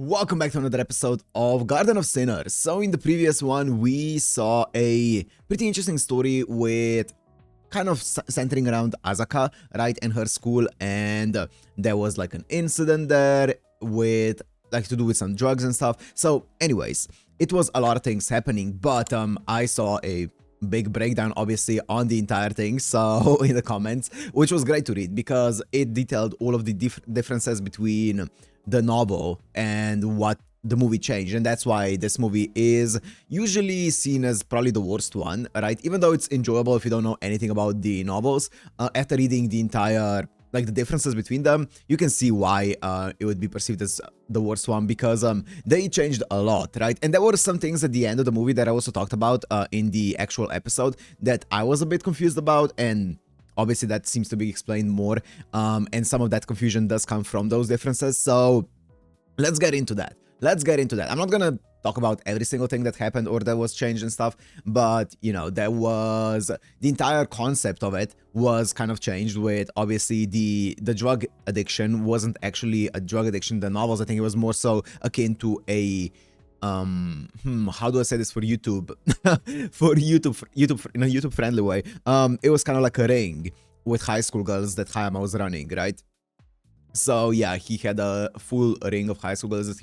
Welcome back to another episode of Garden of Sinners. So in the previous one, we saw a pretty interesting story with kind of centering around Asaka, right, and her school, and there was like an incident there with like to do with some drugs and stuff. So anyways, it was a lot of things happening, but I saw a big breakdown obviously on the entire thing, so in the comments, which was great to read because it detailed all of the differences between the novel and what the movie changed, and that's why this movie is usually seen as probably the worst one, right? Even though it's enjoyable if you don't know anything about the novels, after reading the entire like the differences between them, you can see why it would be perceived as the worst one, because they changed a lot, right? And there were some things at the end of the movie that I also talked about in the actual episode that I was a bit confused about, and obviously that seems to be explained more, and some of that confusion does come from those differences. So let's get into that. I'm not gonna talk about every single thing that happened or that was changed and stuff, but you know, there was the entire concept of it was kind of changed with obviously the drug addiction wasn't actually a drug addiction in the novels. I think it was more so akin to a how do I say this for YouTube? For YouTube in a YouTube friendly way. It was kind of like a ring with high school girls that Hayama was running, right? So yeah, he had a full ring of high school girls that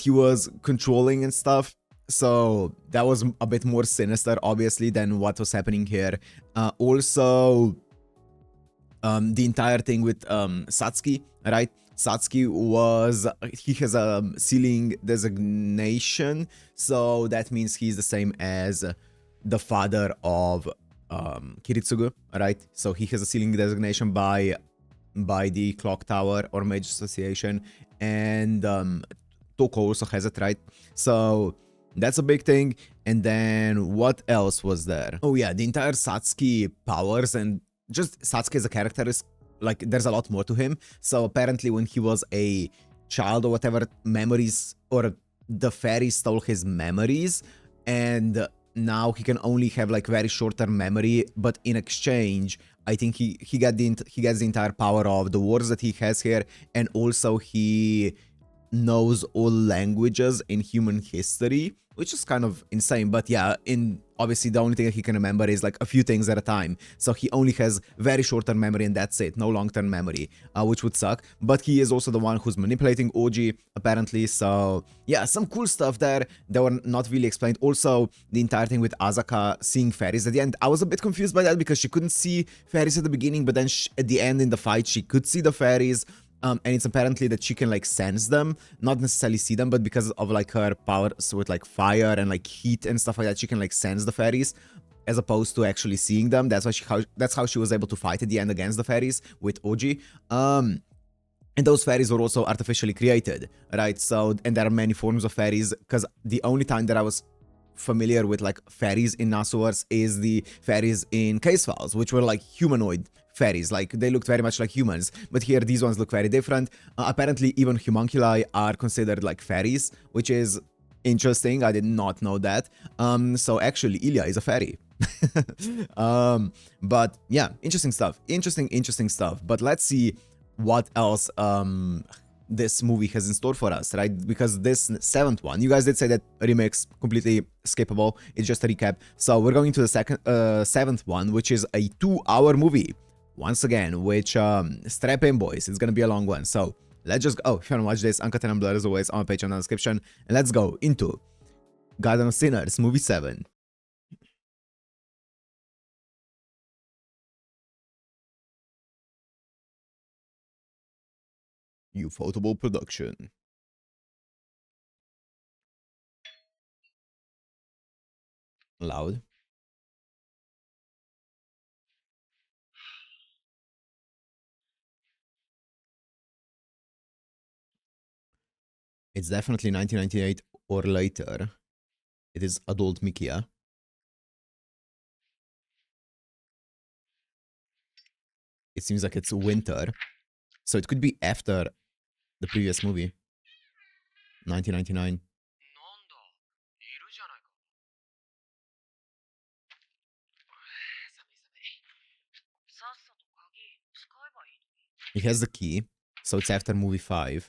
he was controlling and stuff. So that was a bit more sinister, obviously, than what was happening here. Also, the entire thing with Satsuki, right? Satsuki he has a ceiling designation, so that means he's the same as the father of Kiritsugu, right? So he has a ceiling designation by the Clock Tower or Mage Association, and Toko also has it, right? So that's a big thing. And then what else was there? Oh yeah, the entire Satsuki powers, and just Satsuki as a character is like, there's a lot more to him. So apparently when he was a child or whatever, memories or the fairy stole his memories, and now he can only have like very short-term memory, but in exchange I think he gets the entire power of the words that he has here, and also he knows all languages in human history, which is kind of insane. But yeah, in obviously the only thing that he can remember is like a few things at a time, so he only has very short-term memory and that's it, no long-term memory, which would suck. But he is also the one who's manipulating Oji apparently. So yeah, some cool stuff there that were not really explained. Also the entire thing with Asaka seeing fairies at the end, I was a bit confused by that because she couldn't see fairies at the beginning, but then at the end in the fight she could see the fairies. And it's apparently that she can like sense them, not necessarily see them, but because of like her powers with like fire and like heat and stuff like that, she can like sense the fairies as opposed to actually seeing them. That's why that's how she was able to fight at the end against the fairies with Oji. And those fairies were also artificially created, right? So, and there are many forms of fairies, because the only time that I was familiar with like fairies in Nasuars is the fairies in Case Files, which were like humanoid fairies, like they looked very much like humans, but here these ones look very different. Apparently even homunculi are considered like fairies, which is interesting. I did not know that. So actually Ilya is a fairy. But yeah, interesting stuff. But let's see what else this movie has in store for us, right? Because this seventh one, you guys did say that remakes completely skippable, it's just a recap. So we're going to the seventh one, which is a 2-hour movie once again, which strap in, boys, it's gonna be a long one. So let's just go. If you wanna watch this, Uncut and Unblurred as always on my page in the description, and let's go into Garden of Sinners movie 7. Ufotable production. Loud. It's definitely 1998 or later. It is adult Mikia. It seems like it's winter, so it could be after the previous movie, 1999. He has the key, So it's after movie 5.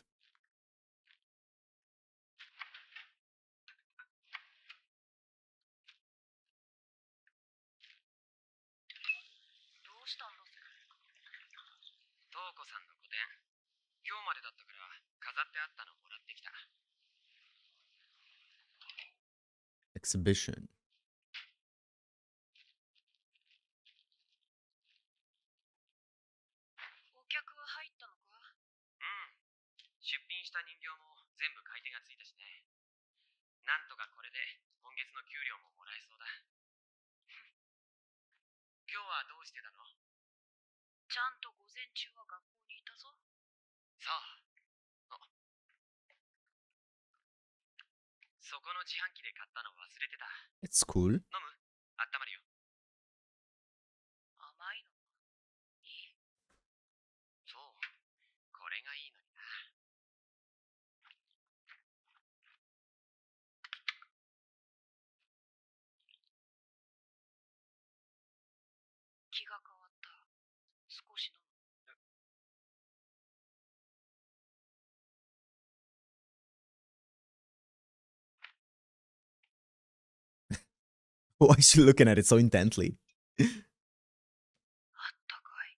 エクシビション。お客は入ったのか？うん。出品した人形も全部買い手がついたしね。なんとかこれで今月の給料ももらえそうだ。今日はどうしてたの？ちゃんと午前中は学校にいたぞ。さあ。そこの自販機で買ったの忘れてた。It's cool. 飲む？あったまるよ。甘いのいい？そう。これがいいのにな。気が変わった。少し飲む。Why is she looking at it so intently? あったかい。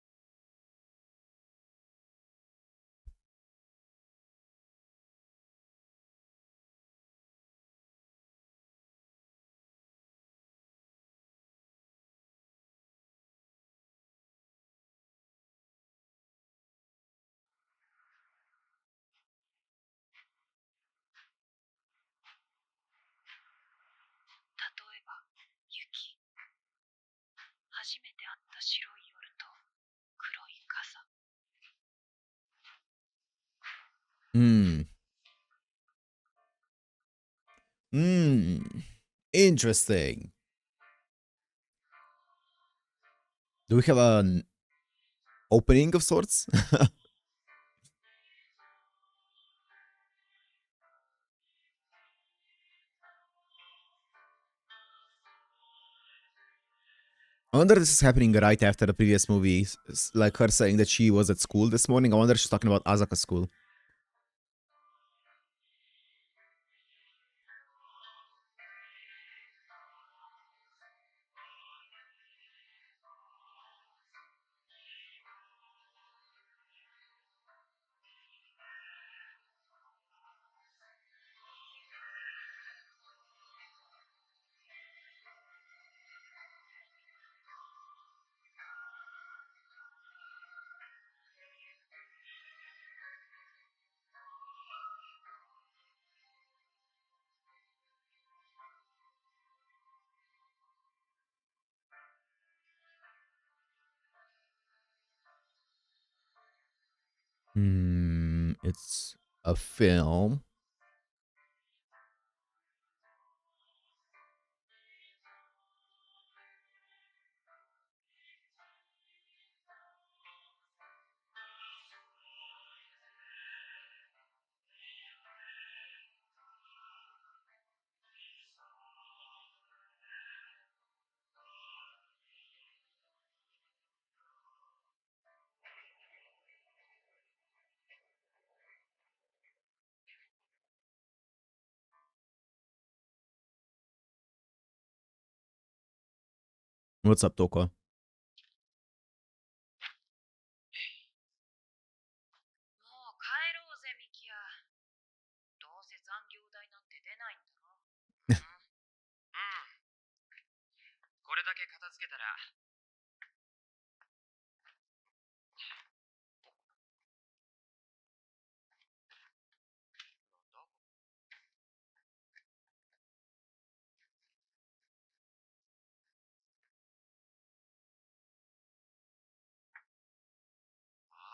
例えば、雪。初めて会った白い夜と黒い傘。Interesting. Do we have an opening of sorts? I wonder if this is happening right after the previous movie. Like her saying that she was at school this morning. I wonder if she's talking about Asaka's school. It's a film. What's up, Toka? もう帰ろうぜ、ミキヤ。どうせ残業代なんて出ないんだろ。うん。これだけ片付けたら。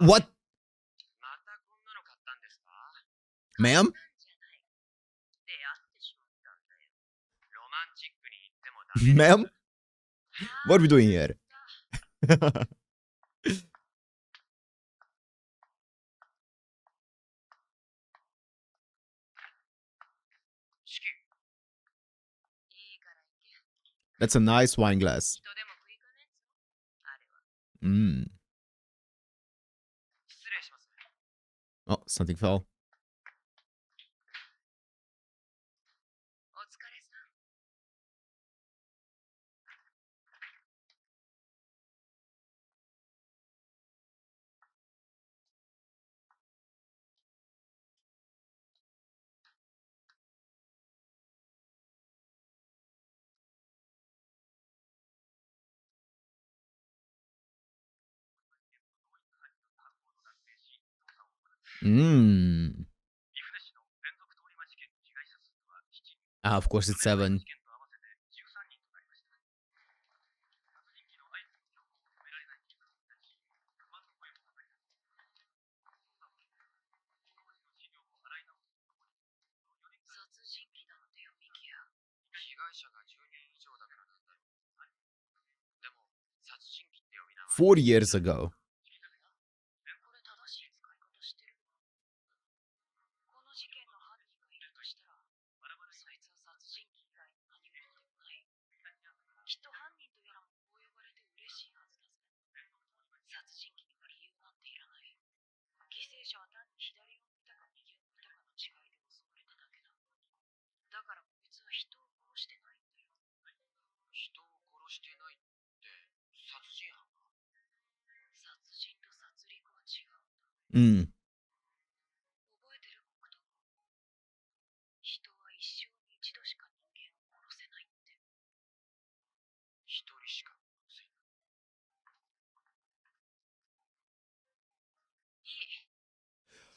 What? またこんなの買ったんですか？ Ma'am? 出会ってしまったんだよ。ロマンチックに言ってもダメ。 Ma'am? What are we doing here? シキ。いいから行け。 That's a nice wine glass. 人でも食いかねえぞ。あれは。失礼します。Oh, something fell. お疲れさん。Mm. 岐阜市の連続通り魔事件の被害者数は7人。 Ah, of course it's 7. 事件と合わせて13人となりました。殺人鬼の相次ぐ凶行を止められない警察に対し、不満の声も上がります。捜査本部は当時の資料を洗い直すとともに、殺人鬼なのでよ、ミキヤ。被害者が10人以上だからなんだろう。でも、殺人鬼って呼び名は 4 years ago. これ正しい使い方してる？この事件の犯人がいるとしたら、そいつは殺人鬼以外の何者でもない。きっと犯人とやらもこう呼ばれて嬉しいはずだぜ。殺人鬼には理由なんていらない。犠牲者は単に左を見たか右を見たかの違いで襲われただけだ。だからこいつは人を殺してないんだよ。人を殺してないって殺人犯が？殺人と殺戮は違うんだ。Mm. 覚えてる？僕と人は一生に一度しか人間を殺せないって。一人しか殺せない。いい。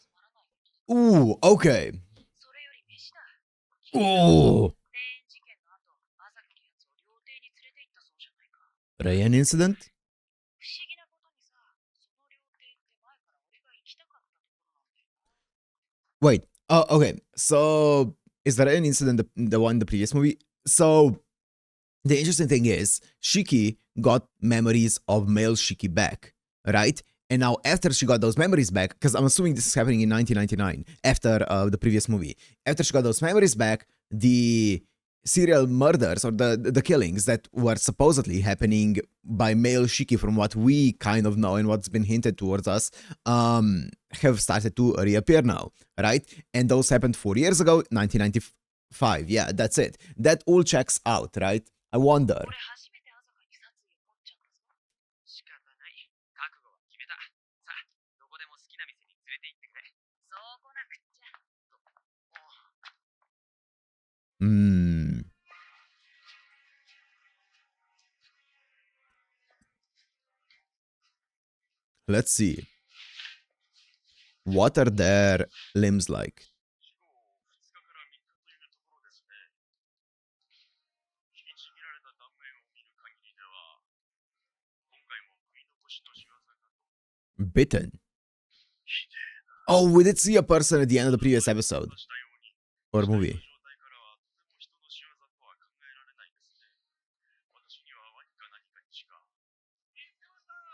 つまらないことだ。 Ooh, okay. それより飯だ。 Oh. 霊園事件の後、朝日のやつを料亭に連れて行ったそうじゃないか。 Ryan incident? 不思議なことにさ、その料亭って前から俺が行きたかったところなんだよ。 Wait. Oh, okay. So, is that an incident the one in the previous movie? So, the interesting thing is, Shiki got memories of male Shiki back, right? And now, after she got those memories back, because I'm assuming this is happening in 1999, after the previous movie, after she got those memories back, the serial murders or the killings that were supposedly happening by male Shiki, from what we kind of know and what's been hinted towards us, have started to reappear now, right? And those happened 4 years ago, 1995. Yeah, that's it. That all checks out, right? I wonder. 俺初めて朝霞に殺意を持っちゃったぞ。仕方ない。覚悟は決めた。さあ、どこでも好きな店に連れて行ってくれ。そう来なくっちゃ。Hmm. Let's see. What are their limbs like? 死後2日から3日というところですね。引きちぎられた断面を見る限りでは、今回も食い残しの仕業かと。 Bitten. ひでえな。 Oh, we did see a person at the end of the previous episode したように、 or 死体の movie. 状態からはとても人の仕業とは考えられないですね。私にはワニか何かにしか。見つけました。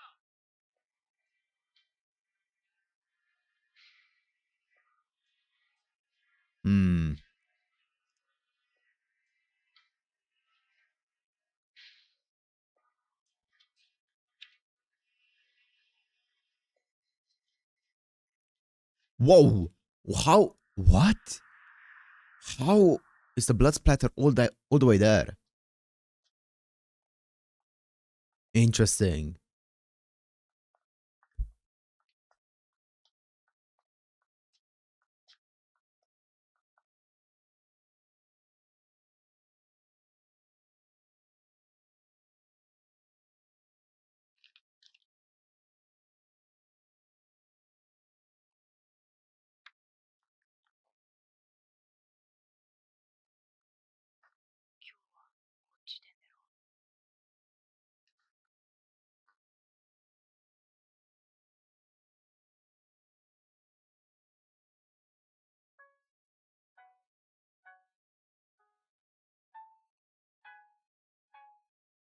Hmm. Whoa. How? What? How is the blood splatter all the way there? Interesting.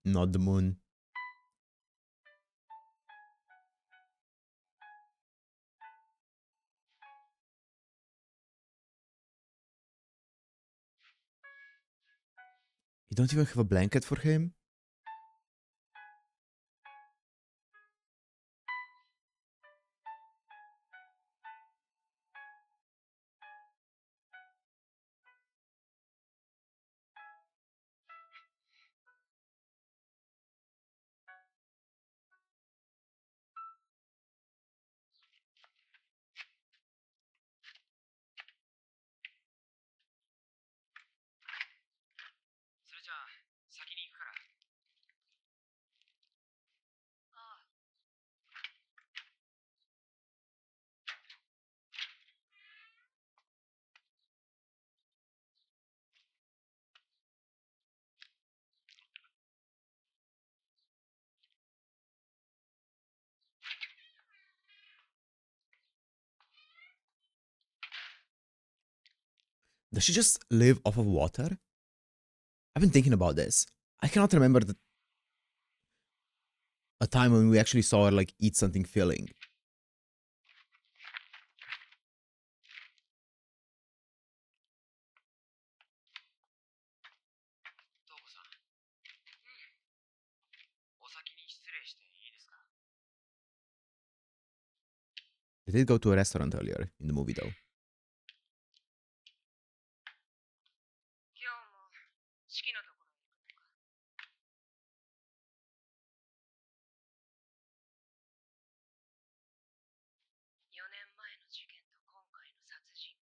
Not the moon. You don't even have a blanket for him? Does she just live off of water? I've been thinking about this. I cannot remember a time when we actually saw her like eat something filling. トウコさん。お先に失礼していいですか？ They did go to a restaurant earlier in the movie though. 今日も式のところに行くのか？4年前の事件と今回の殺人鬼。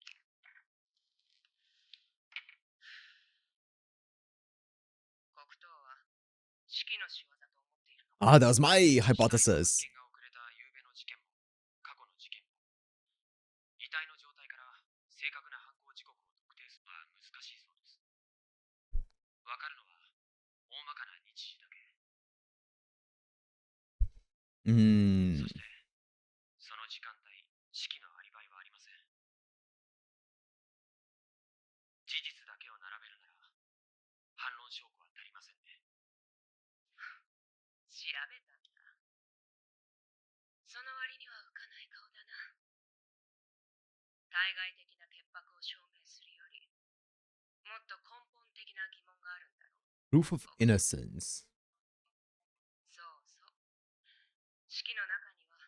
黒糖は式の仕業と思っているのか？ Ah, that was my hypothesis. 発見が遅れた夕べの事件も過去の事件も遺体の状態から正確な犯行時刻を特定するのは難しいそうです。わかるのは大まかな日時だけ。そしてその時間帯、式のアリバイはありません。事実だけを並べるなら反論証拠は足りませんね。調べたんだ。その割には浮かない顔だな。対外的な潔白を証明するよりもっと根本的な疑問があるんだろう。 Proof of innocence. そうそう。式の中には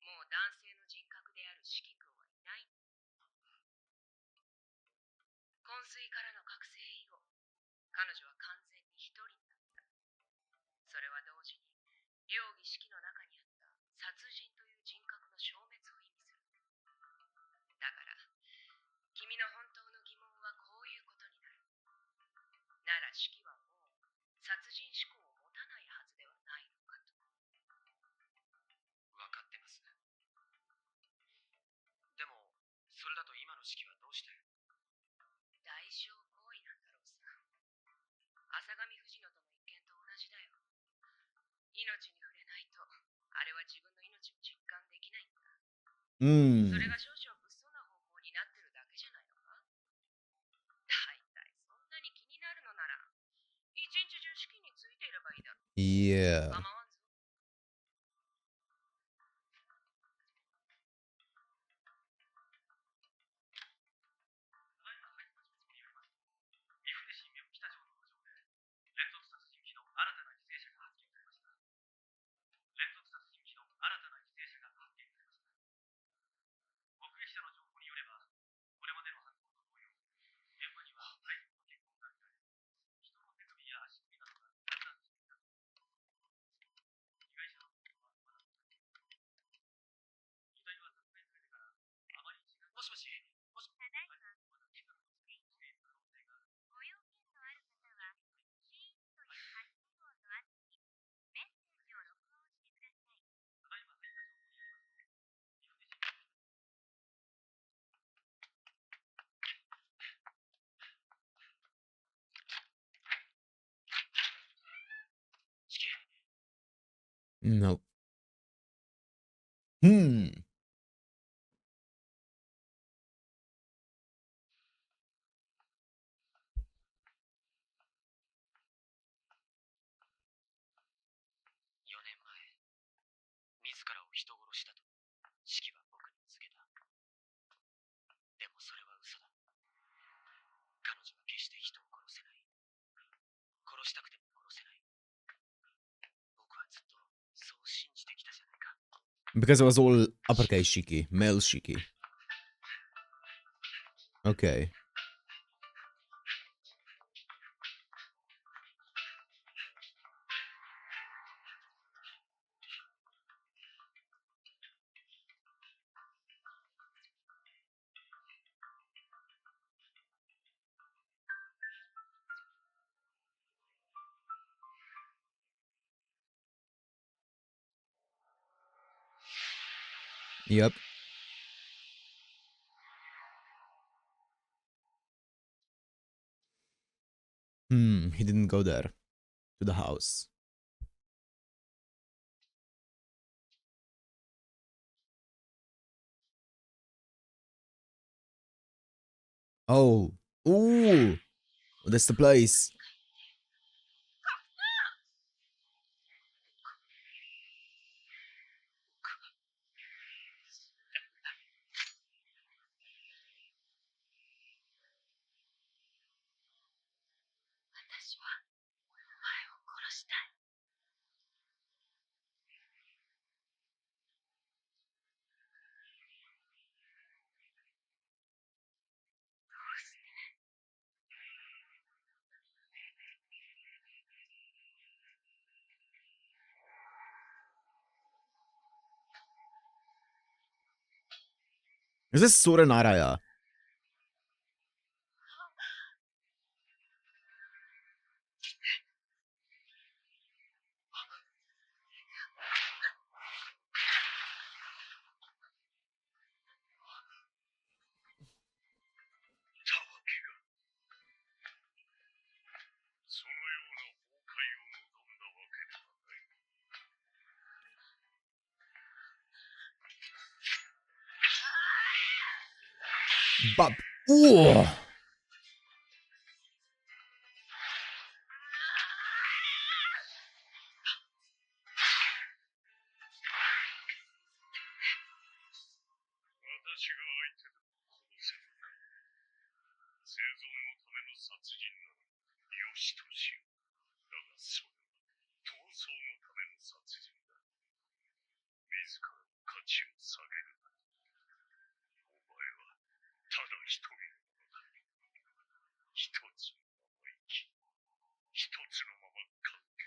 もう男性の人格である式君はいない。昏睡からの覚醒以後、彼女は完全に一人になった。それは同時に両儀式の中にあった殺人という人格の消滅を意味する。だから君の本当の疑問はこういうことになる。なら式はもう殺人思考を持たないはずではないのかと。分かってます。でもそれだと今の式はどうして？代償行為なんだろうさ。浅上藤野との一件と同じだよ。命に触れないとあれは自分の命を実感できないんだ。それが少々物騒な方法になってるだけじゃないのか？だいたいそんなに気になるのなら一日中式についていればいいだろう。 Yeah. 構わんぞ。岐阜市民北町の路上で連続殺人鬼の新たな犠牲者が発見されました。連続殺人鬼の新たな犠牲者が発見されました。目撃者の情報によれば、これまでの犯行と同様、現場には体力の血痕が見られ、人の手首や足首などが散乱していた。被害者の身元はまだ分かっていません。遺体は殺害されてからあまり時間が。もしもし。ただいま、している可能性がある。ご用件のある方は、キーンという発信音の後にメッセージを録音してください。ただいま入った情報によりますと、岐阜市民。式。 No. 4年前、自らを人殺しだと式は僕に告げた。でもそれは嘘だ。彼女は決して人を殺せない。殺したくても殺せない。僕はずっとそう信じてきたじゃないか。 Because it was all uppercase Shiki, male Shiki. Okay. Yep. He didn't go there. To the house. Oh, Ooh, that's the place. Is this Sura Naraya? But ooh.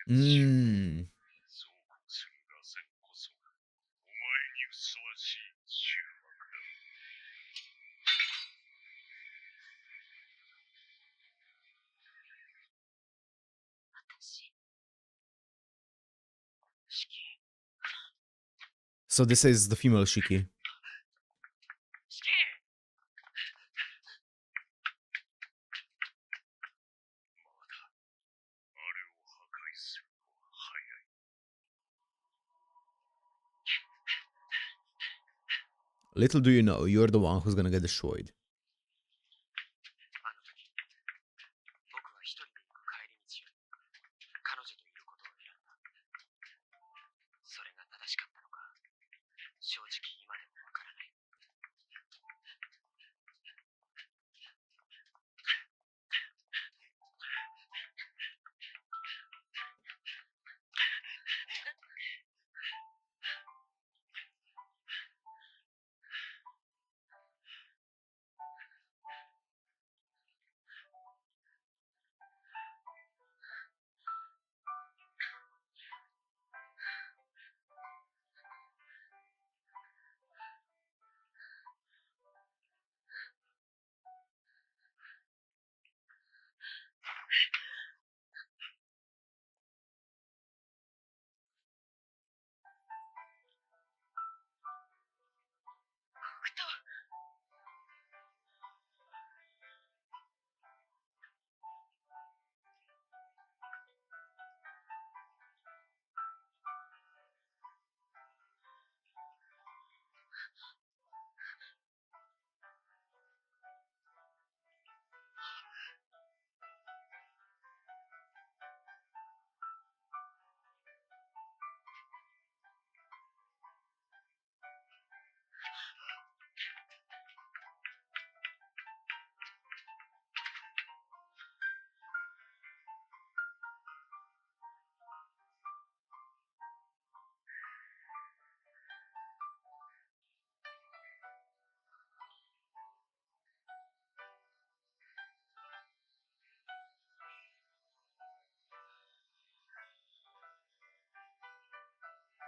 Mm. So this is the female Shiki. Little do you know, you're the one who's gonna get destroyed.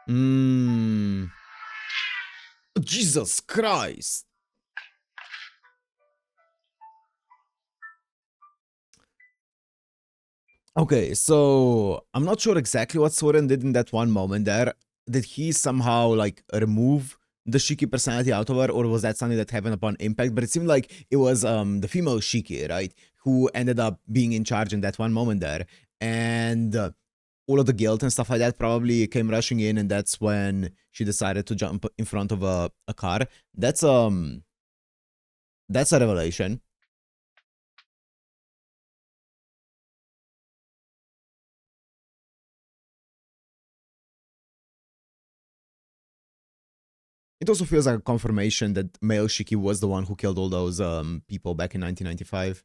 Mm. Jesus Christ. Okay, so I'm not sure exactly what Soren did in that one moment there. Did he somehow like remove the Shiki personality out of her, or was that something that happened upon impact? But it seemed like it was the female Shiki, right, who ended up being in charge in that one moment there, and all of the guilt and stuff like that probably came rushing in, and that's when she decided to jump in front of a car. That's a revelation. It also feels like a confirmation that male Shiki was the one who killed all those people back in 1995.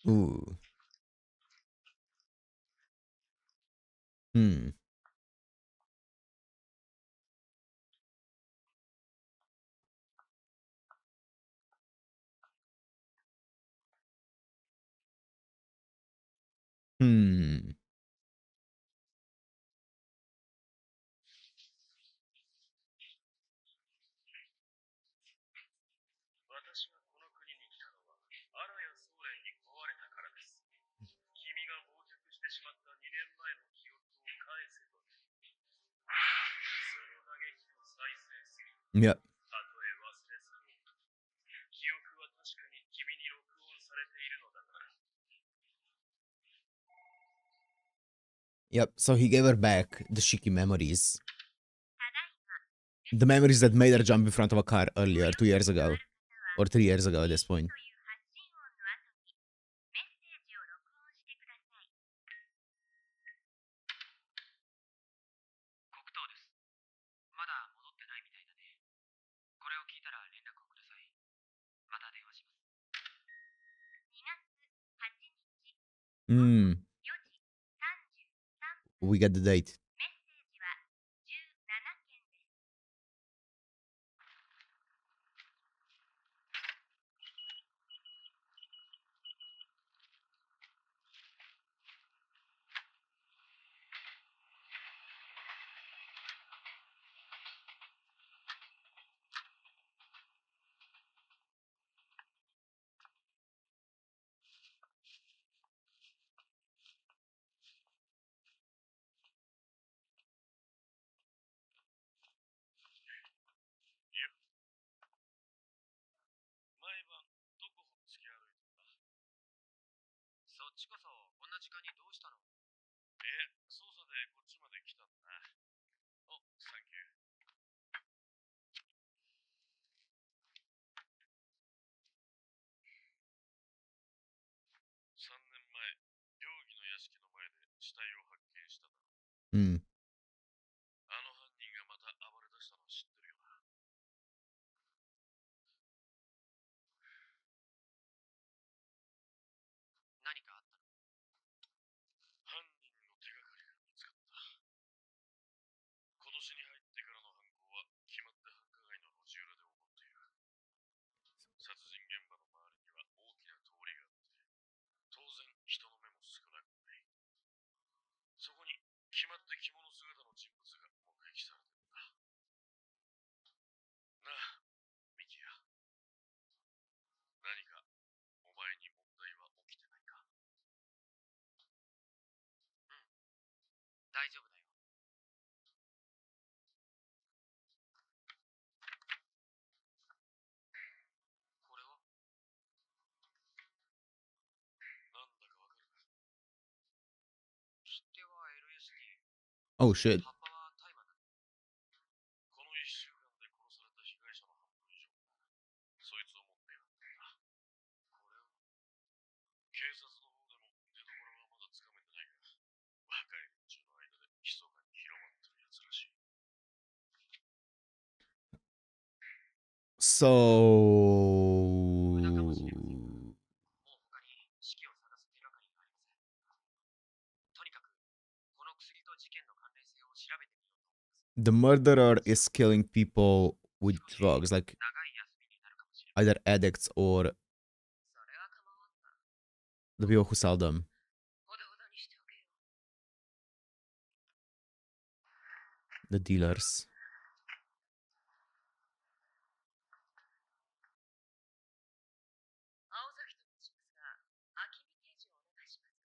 Ooh. Hmm. Hmm. 私がこの国に来たのは、アラヤソーレンに壊れたからです。君が忘却してしまった2年前の記憶を返せと。その嘆きを再生する。Yeah. たとえ忘れ去ろう。記憶は確かに君に録音されているのだから。Yep. So he gave her back the Shiki memories. The memories that made her jump in front of a car earlier, 2 years ago. Or 3 years ago at this point. 黒糖です。まだ戻ってないみたいだね。これを聞いたら連絡をください。また電話します。Hmm. We got the date.そっちこそ、こんな時間にどうしたの？いえ、捜査でこっちまで来たんだな。お、サンキュー。3年前、容疑の屋敷の前で死体を発見しただろう。Hmm. あの犯人がまた暴れ出したの知ってるよな。何かあったの？犯人の手がかりが見つかった。今年に入ってからの犯行は決まって繁華街の路地裏で起こっている。殺人現場の周りには大きな通りがあって、当然人の目も少なくない。そこに決まって着物姿の人物が目撃されてるんだ。なあ、ミキヤ。何かお前に問題は起きてないか？うん、大丈夫だよ。これはなんだかわかる？切手は LSD。Oh shit. 葉っぱは大麻だ。この1週間で殺された被害者の半分以上がそいつを持ってやったんだ。これを警察の方でも出所はまだつかめてないが、若い連中の間で密かに広まってるやつらしい。So 無駄かもしれませんが、もう他に式を探す手がかりがありません。とにかく、この薬と事件の関連性を調べてみようと思います。the murderer is killing people with drugs, like 長い休みになるかもしれません。 either addicts or それは構わんな。 the people who sell them. ほどほどにしておけよ。 The dealers. 青崎と申しますが、秋見刑事をお願いします。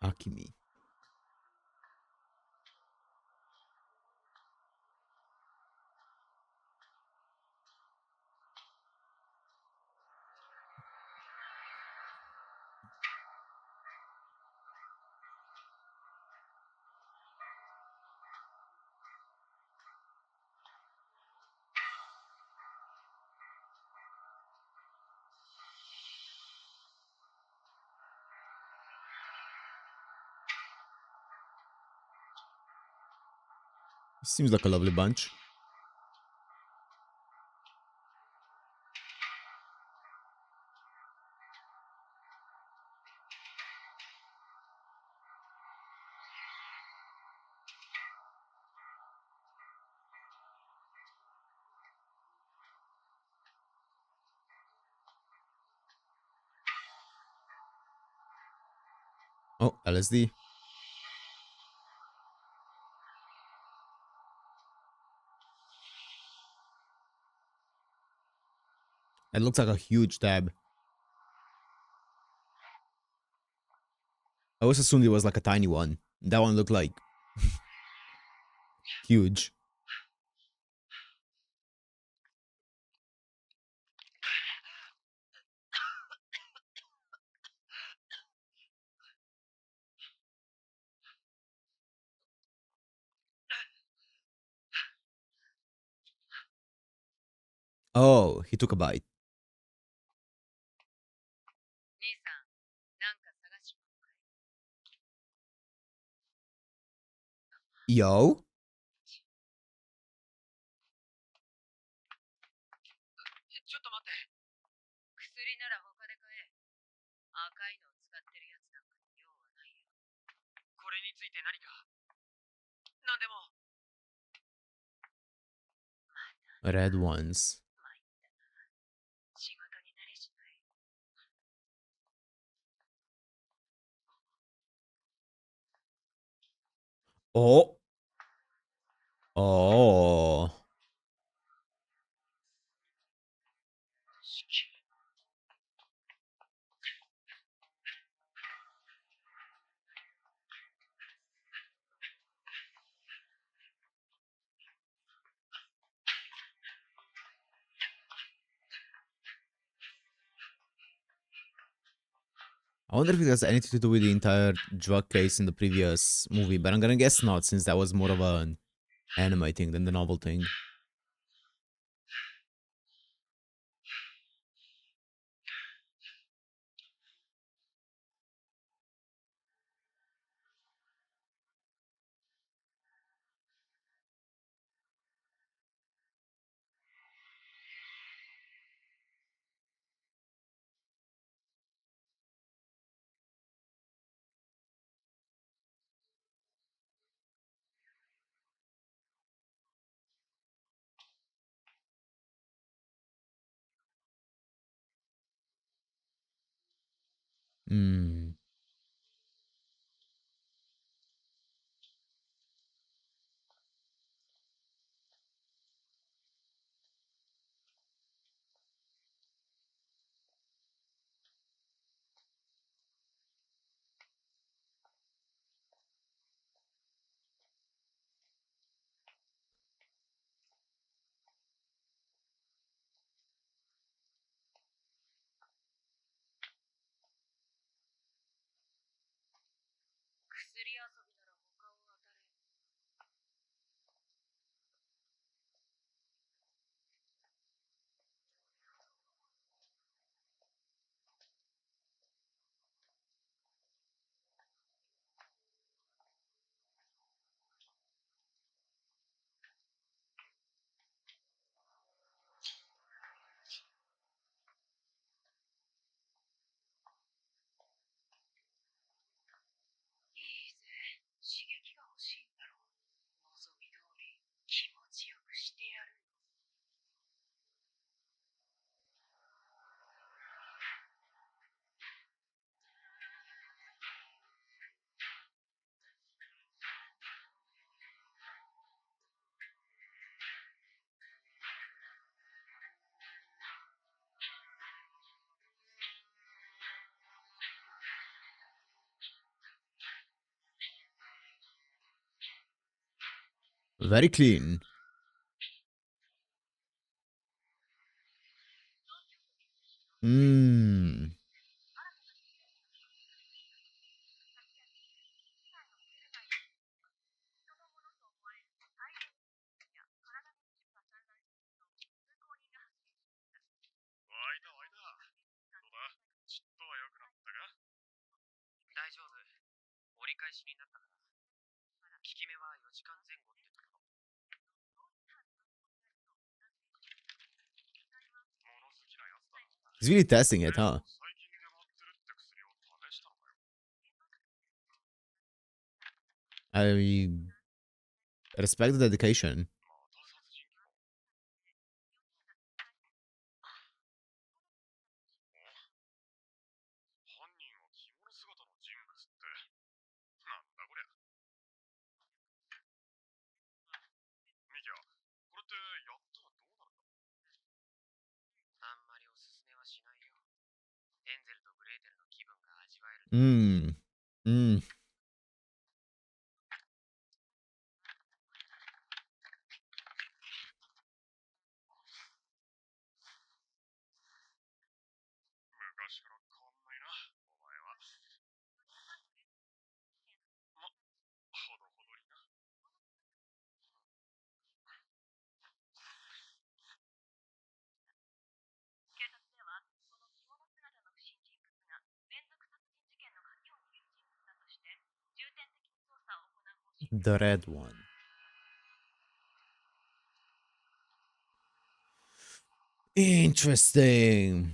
Akimi. Seems like a lovely bunch. Oh, LSD. It looks like a huge tab. I always assumed it was like a tiny one. That one looked like huge. Oh, he took a bite. 兄さん、なんか探し物かい Yo? ちょっと待って。薬なら他で買え。赤いのを使ってるやつなんかに用はないよ。これについて何か。なんでも。Red ones. 仕事に慣れしない。Oh. Oh. I wonder if it has anything to do with the entire drug case in the previous movie, but I'm gonna guess not, since that was more of an anime thing than the novel thing. Hmm. Very clean. Hmm. He's really testing it, huh? I respect the dedication. Mm. Mm. The red one. Interesting.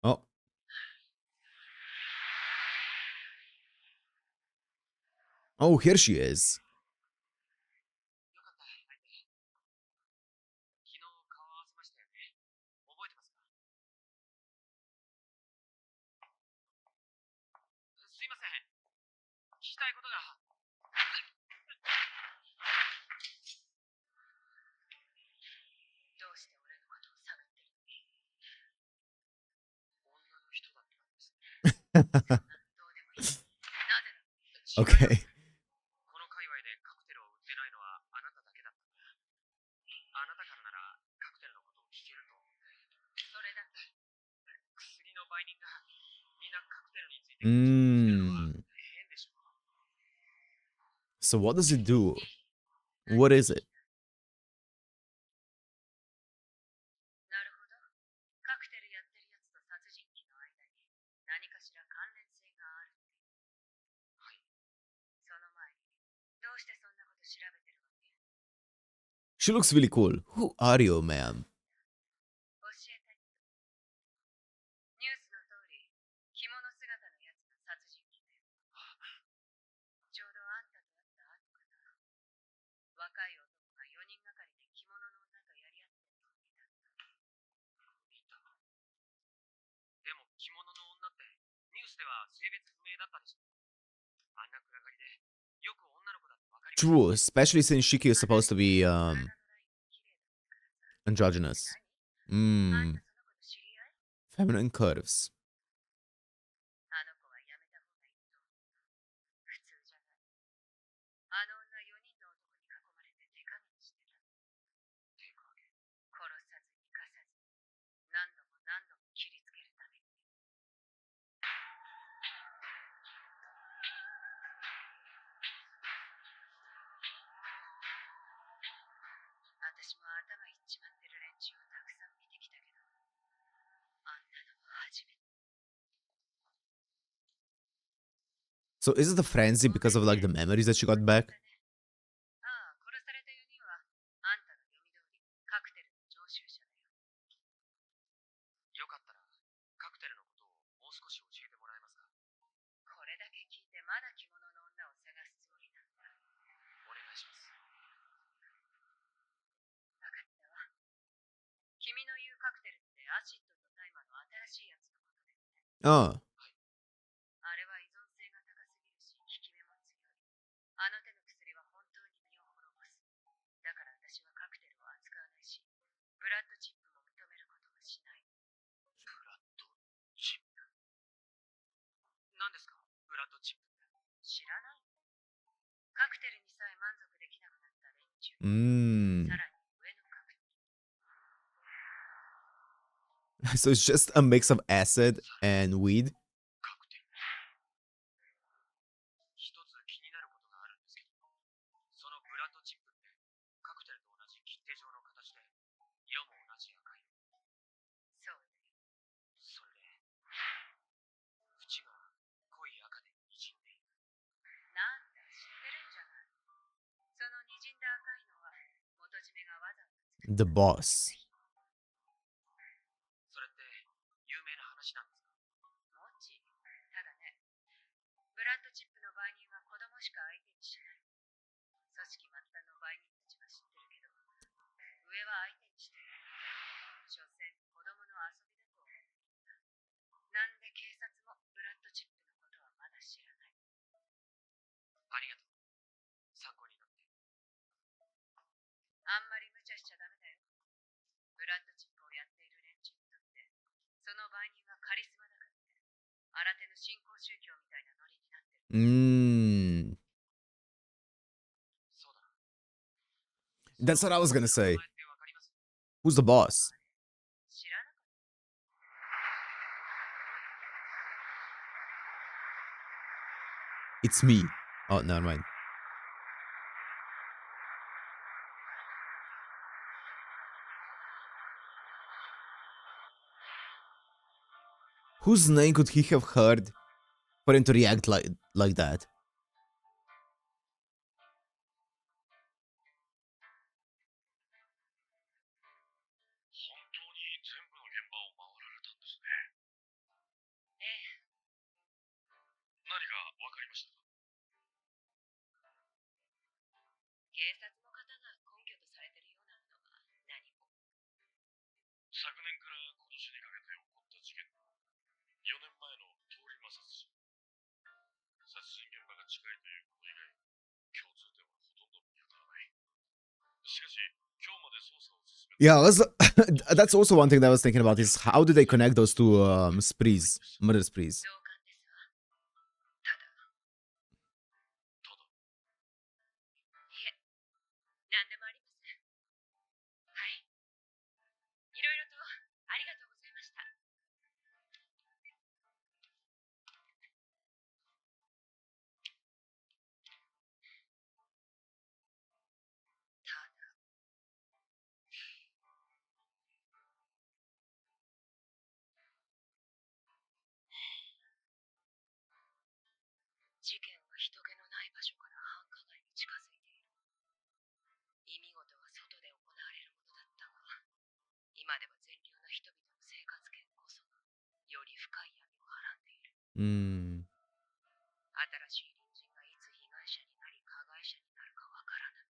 Oh. Oh, here she is. Okay. Mm. So what does it do? What is it? She looks really cool. Who are you, ma'am? True, especially since Shiki is supposed to be androgynous. Mmm. Feminine curves. So is it a frenzy because of like the memories that she got back? Oh. Mmm. So it's just a mix of acid and weed? The boss. それって有名な話なんですか？もち。ただね、ブラッドチップの売人は子供しか相手にしない。組織末端の売人たちは知ってるけど、上は相手にしてない。所詮子供の遊びだと思う。なんで警察もブラッドチップのことはまだ知らない。ありがとう。参考になって。あんまり無茶しちゃダメだよ。ブラッドチップをやっている連中にとって、その売人はカリスマだからね。新手の新興宗教みたいなノリになってる。そうだ。That's what I was gonna say. 名前ってわかります？ Who's the boss? 知らなかった。It's me. Oh, never mind. Whose name could he have heard for him to react like that? 本当に全部の現場を回られたんですね。ええ。何かわかりましたか？警察の方が根拠とされてるようなものは何も。昨年から今年にかけて起こった事件の4年前の通り魔殺人。殺人現場が近いということ以外、共通点はほとんど見当たらない。しかし、今日まで捜査を進めて Yeah, that's also one thing that I was thinking about is how do they connect those two sprees, murder sprees? 同感ですわ。ただ、いえ、何でもありません。はい。いろいろとありがとうございました。ただ、事件は人気のない場所から繁華街に近づいている。意味事は外で行われるものだったが、今では善良な人々の生活圏こそがより深い闇をはらんでいる。新しい隣人がいつ被害者になり加害者になるかわからない。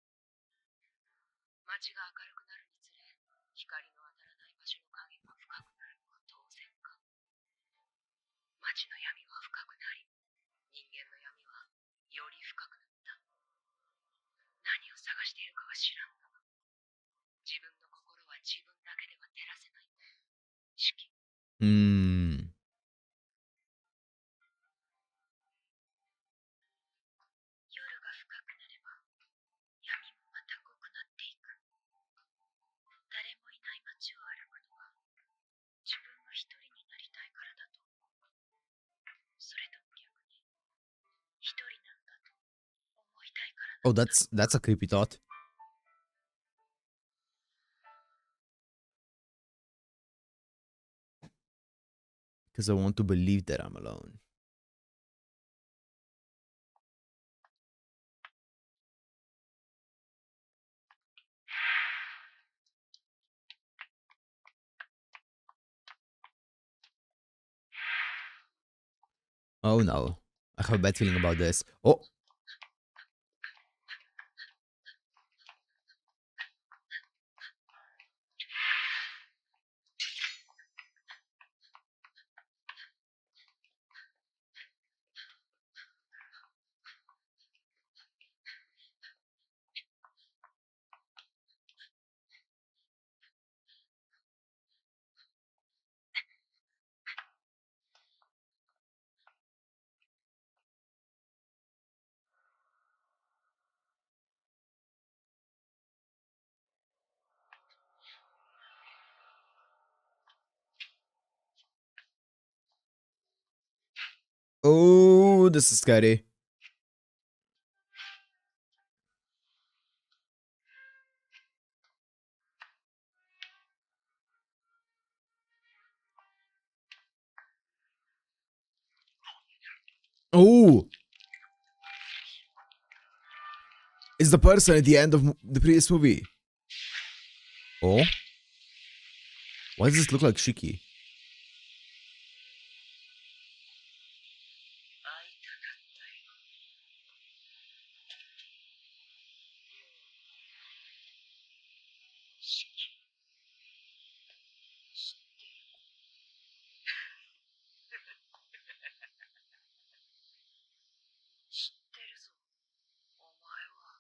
街が明るくなるにつれ、光の当たらない場所の影が深くなるのは当然か。街の闇は深くなり、人間の闇はより深くなった。何を探しているかは知らんが、自分の心は自分だけでは照らせない。四季。夜が深くなれば、闇もまた濃くなっていく。誰もいない街を歩くのは、自分が一人になりたいからだと思う。それとも逆に、一人なんだと思いたいからだ。Oh, that's a creepy thought. Because I want to believe that I'm alone. Oh no. I have a bad feeling about this. Oh. Oh, this is scary. Oh. It's the person at the end of the previous movie. Oh? Why does this look like Shiki? 会いたかったよ。シキ、知ってる。知ってるぞ、お前は。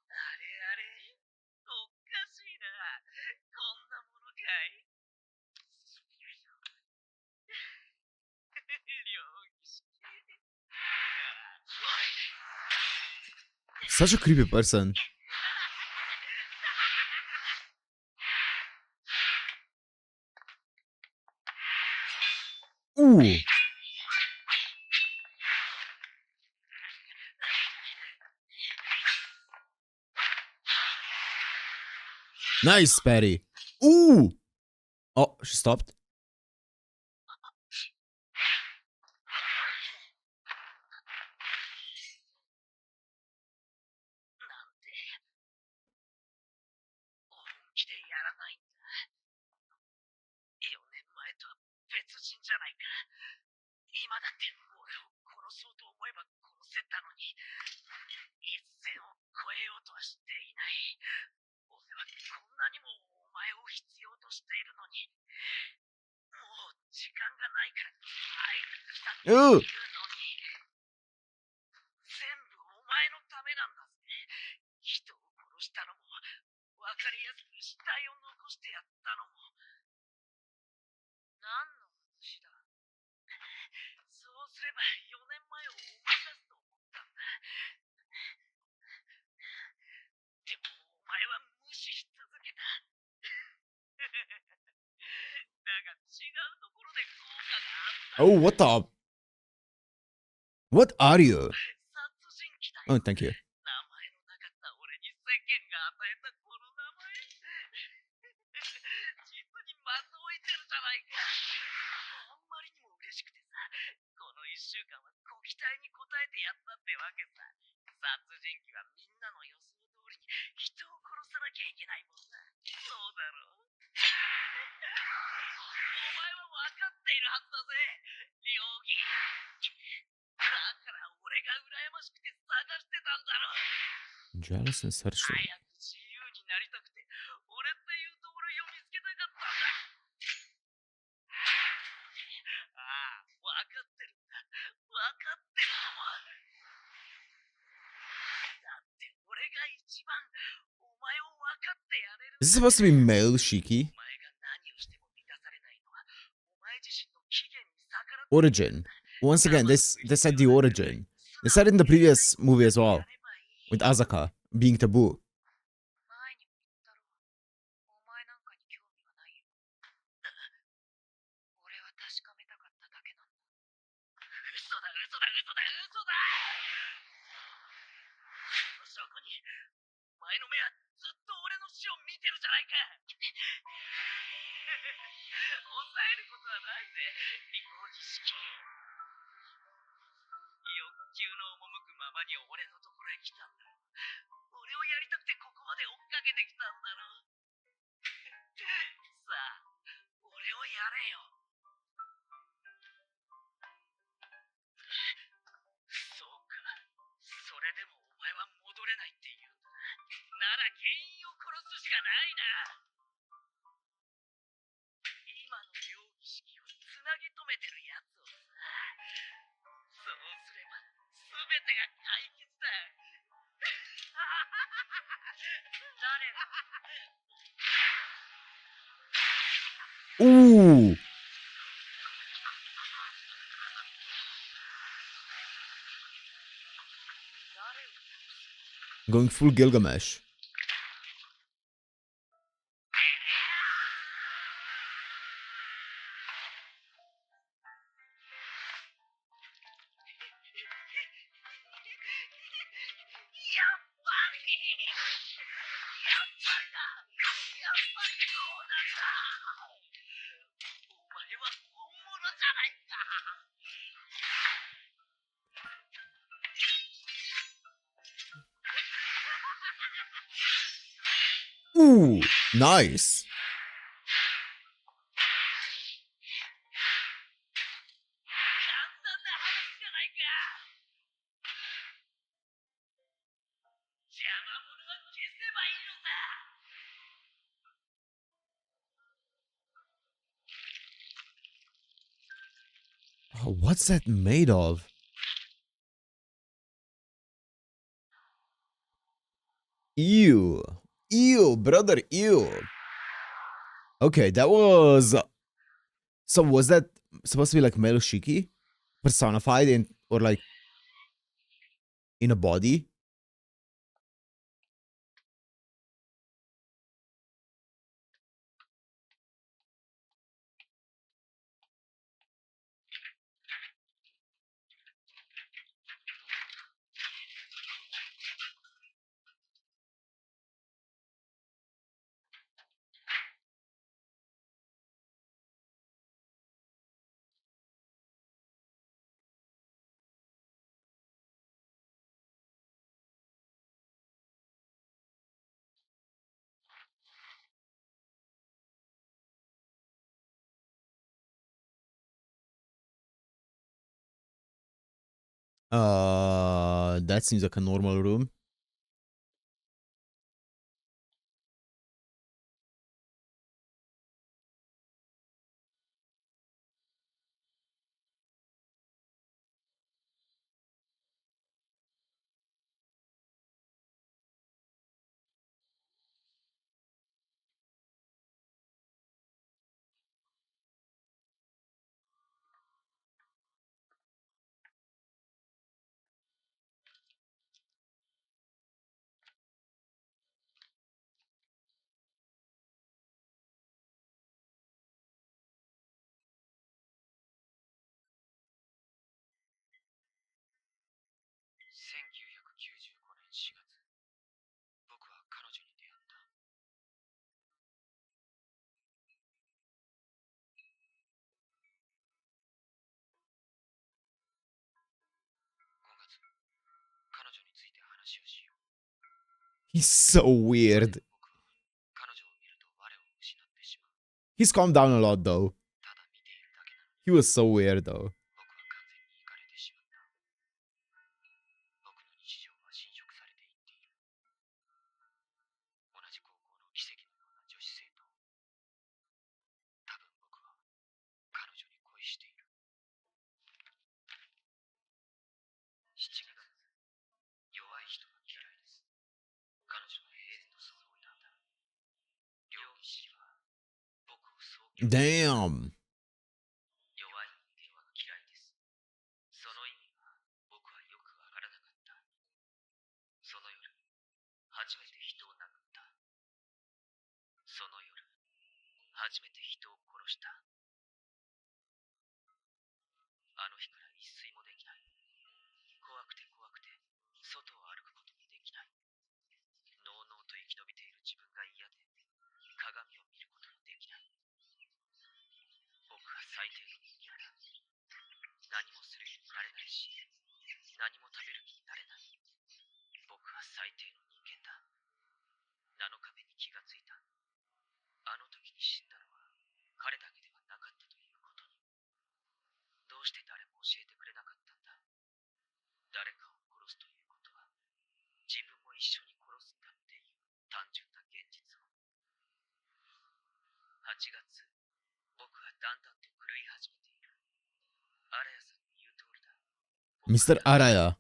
あれあれ、おかしいな。こんなものかい。両儀式。Such a creepy person. Ooh. Nice, Patty. Ooh. Oh, she stopped. なんで、本気でやらないんだ。4年前とは別人じゃないか。今だって俺を殺そうと思えば殺せたのに、一線を越えようとはしていない。俺はこんなにもお前を必要としているのに、もう時間がないから会いに来たっていうのに、全部お前のためなんだぜ。人を殺したのも、わかりやすく死体を残してやったのも。何の話だ。そうすれば4年前を思い出すと思ったんだ。でもお前は無視し続けた。だが違うところで効果があった。Oh, what the? What are you? 殺人鬼だよ。Oh, thank you. 名前のなかった俺に世間が与えたこの名前。実に的を置いてるじゃないか。あんまりにも嬉しくてさ、この1週間はご期待に応えてやったってわけさ。殺人鬼はみんなの予想通りに人を殺さなきゃいけないもんな。そうだろう。お前は分かっているはずだぜ、両義。だから俺が羨ましくて探してたんだろう。 Jealous and 早 searching. く自由になりたくて、俺っていうと俺を見つけたかったんだ。ああ、分かってるんだ。分かってるとも。だって俺が一番お前を分かってやれる。 Is this supposed to be male Shiki? お前が何をしても満たされないのはお前自身の起源に逆らって。 Origin. Once again, they said the origin. They said it in the previous movie as well. With Azaka being taboo. 前にも言ったろう。お前なんかに興味はないよ。俺は確かめたかっただけなんだ。嘘だ嘘だ嘘だ嘘だ。その証拠にお前の目はずっと俺の死を見てるじゃないか。抑えることはないぜ、両義式。欲求の赴くままに俺のところへ来たんだ。俺をやりたくてここまで追っかけてきたんだろ。さあ、俺をやれよ。そうか、それでもお前は戻れないって言うんだな。なら原因を殺すしかないな。今の両義式をつなぎ止めてるやつをさ。そうすれば全てが解決だ。Ooh. Going full Gilgamesh. Ooh, nice. Oh, what's that made of? Ew. Ew, brother, ew. Okay, that was... So was that supposed to be like Melushiki? Personified in, or like, in a body? That seems like a normal room. He's so weird. He's calmed down a lot though. He was so weird though. Damn. Mr. Araya.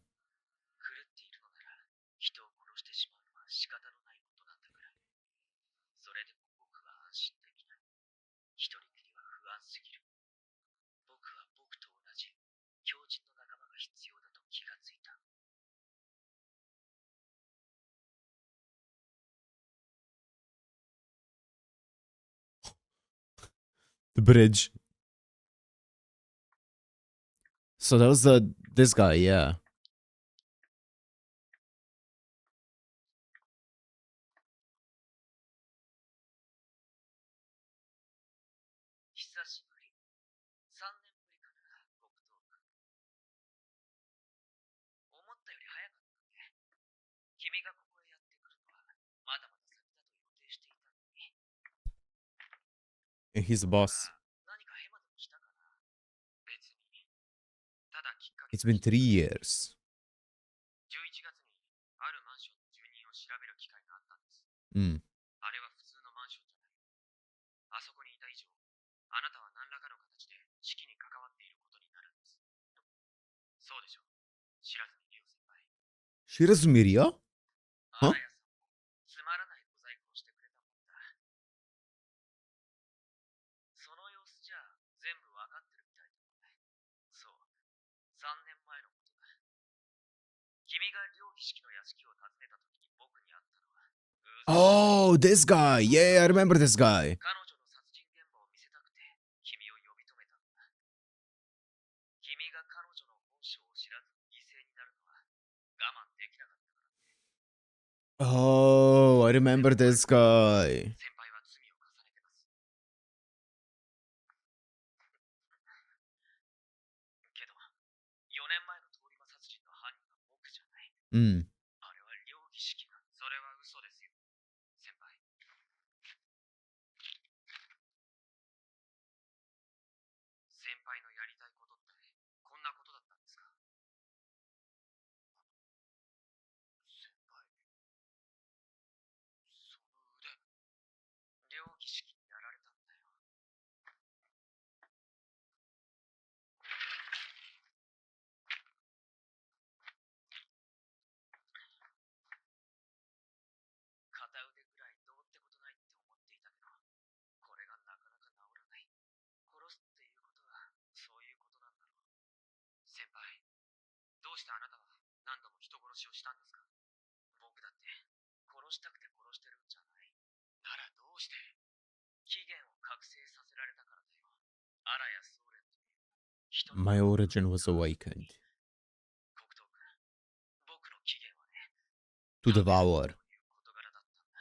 The bridge. So that was this guy, yeah. 久しぶり。3年ぶりかな、僕と。思ったより早かったね。君がここへやってくるのは、まだまだ先だと予定していたのに。And he's the boss. 何かヘマでもしたかな。別に。ただきっかけ。It's been 3 years. 11月にあるマンションの住人を調べる機会があったんです。Mm. あれは普通のマンションじゃない。あそこにいた以上、あなたは何らかの形で式に関わっていることになるんです。そうでしょう。知らずにリオ先輩。Shirazumiriya? あらやさんもつまらない小細工をしてくれたもんだ。その様子じゃ全部わかってるみたいだね。そう。3年前のことだ。君が両儀式の屋敷を訪ねた時に僕に会ったのは。Oh, this guy. Yeah, I remember this guy. 彼女の殺人現場を見せたくて君を呼び止めたんだ。君が彼女の本性を知らずに犠牲になるのは我慢できなかったからね。Oh, I remember this guy. 先輩は罪を重ねてます。けど、4年前の通り魔殺人の犯人は僕じゃない。Mm. あれは両儀式が。それは嘘ですよ、先輩。先輩のやりたいことってこんなことだったんですか？先輩、その腕、両儀式にやられたんだよ。片腕ぐらいどうってことないって思っていたけど、これがなかなか治らない。殺すっていうことはそういうことなんだろう。先輩、どうしてあなたは何度も人殺しをしたんですか？僕だって殺したくて殺してるんじゃない。ならどうして？起源を覚醒させられたからだよ。アラやソーレンという人の My origin was awakened 黒糖君、僕の起源はね、 to devour. という事柄だったんだ。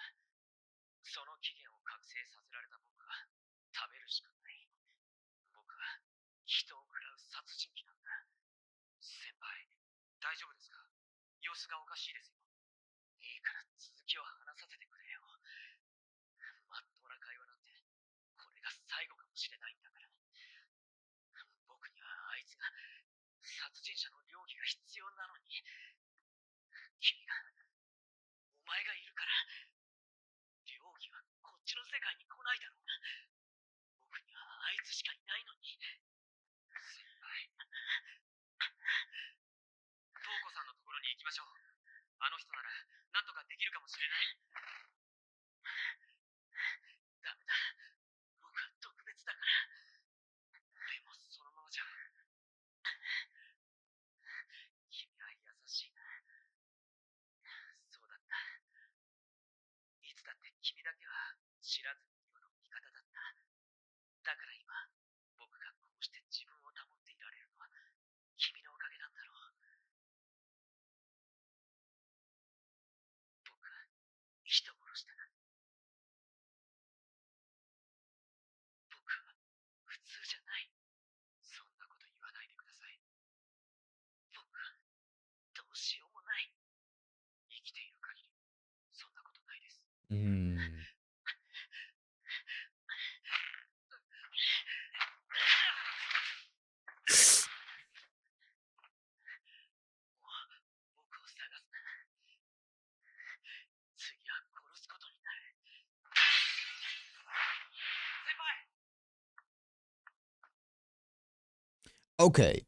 その起源を覚醒させられた僕は食べるしかない。僕は人を食らう殺人鬼なんだ。先輩、大丈夫ですか？様子がおかしいですよ。いいから続きを話させてくれよ。まっとうな会話なんて、これが最後かもしれないんだから。僕にはあいつが、殺人者の両義が必要なのに。君が、お前がいるから、両義はこっちの世界に来ないだろうな。僕にはあいつしかいないのに。先輩。トウコさんのところに行きましょう。あの人なら、なんとかできるかもしれない。ダメだ。僕は特別だから。でもそのままじゃ。君は優しいな。そうだった。いつだって君だけは知らずに世の味方だった。だから今、僕がこうして自分を保っていられるのは君のおかげなんだろう。僕は人殺した。僕は普通じゃない。そんなこと言わないでください。僕はどうしようもない。生きている限り、そんなことないです。Mm. 僕を探すな。次は殺すことになる。先輩。 Okay.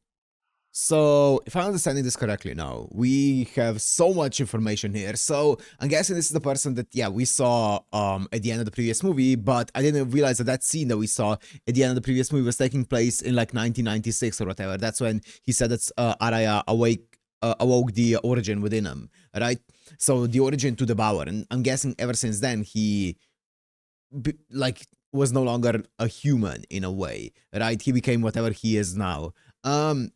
So, if I'm understanding this correctly now, we have so much information here. So, I'm guessing this is the person that, yeah, we saw at the end of the previous movie, but I didn't realize that that scene that we saw at the end of the previous movie was taking place in like 1996 or whatever. That's when he said that Araya awoke the origin within him, right? So, the origin to devour. And I'm guessing ever since then, he like was no longer a human in a way, right? He became whatever he is now. An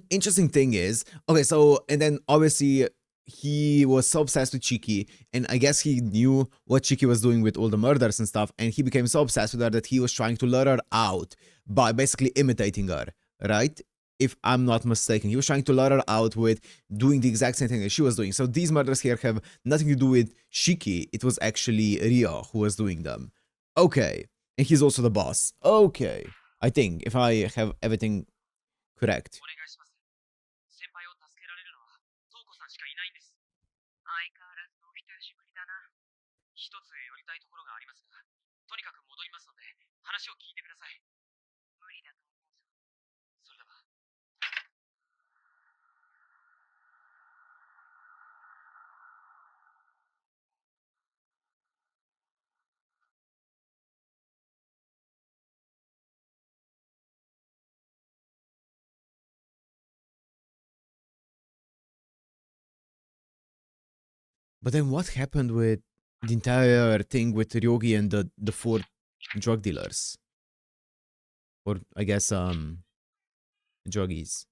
interesting thing is, okay, so, and then obviously he was so obsessed with Chiki, and I guess he knew what Chiki was doing with all the murders and stuff, and he became so obsessed with her that he was trying to lure her out by basically imitating her, right? If I'm not mistaken, he was trying to lure her out with doing the exact same thing that she was doing. So these murders here have nothing to do with Shiki. It was actually Rio who was doing them. Okay. And he's also the boss. Okay. I think, if I have everything correct. お願いします。先輩を助けられるのはトウコさんしかいないんです。相変わらずお人よしぶりだな。一つ寄りたいところがありますが、とにかく戻りますので話を聞いてください。無理だと思うぞ。それでは。But then what happened with the entire thing with Ryogi and the four drug dealers? Or I guess druggies.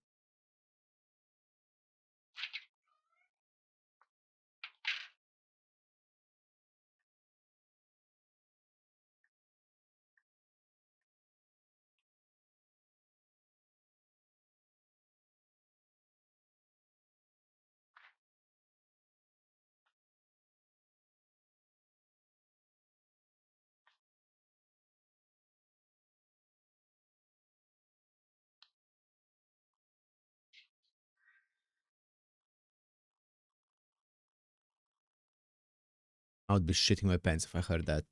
I would be shitting my pants if I heard that.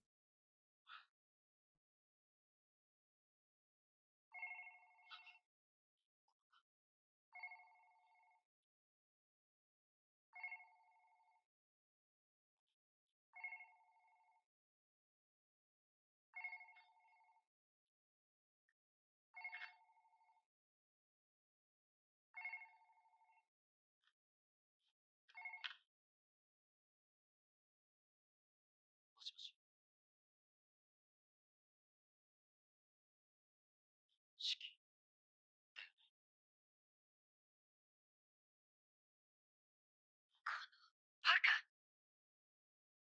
バカ！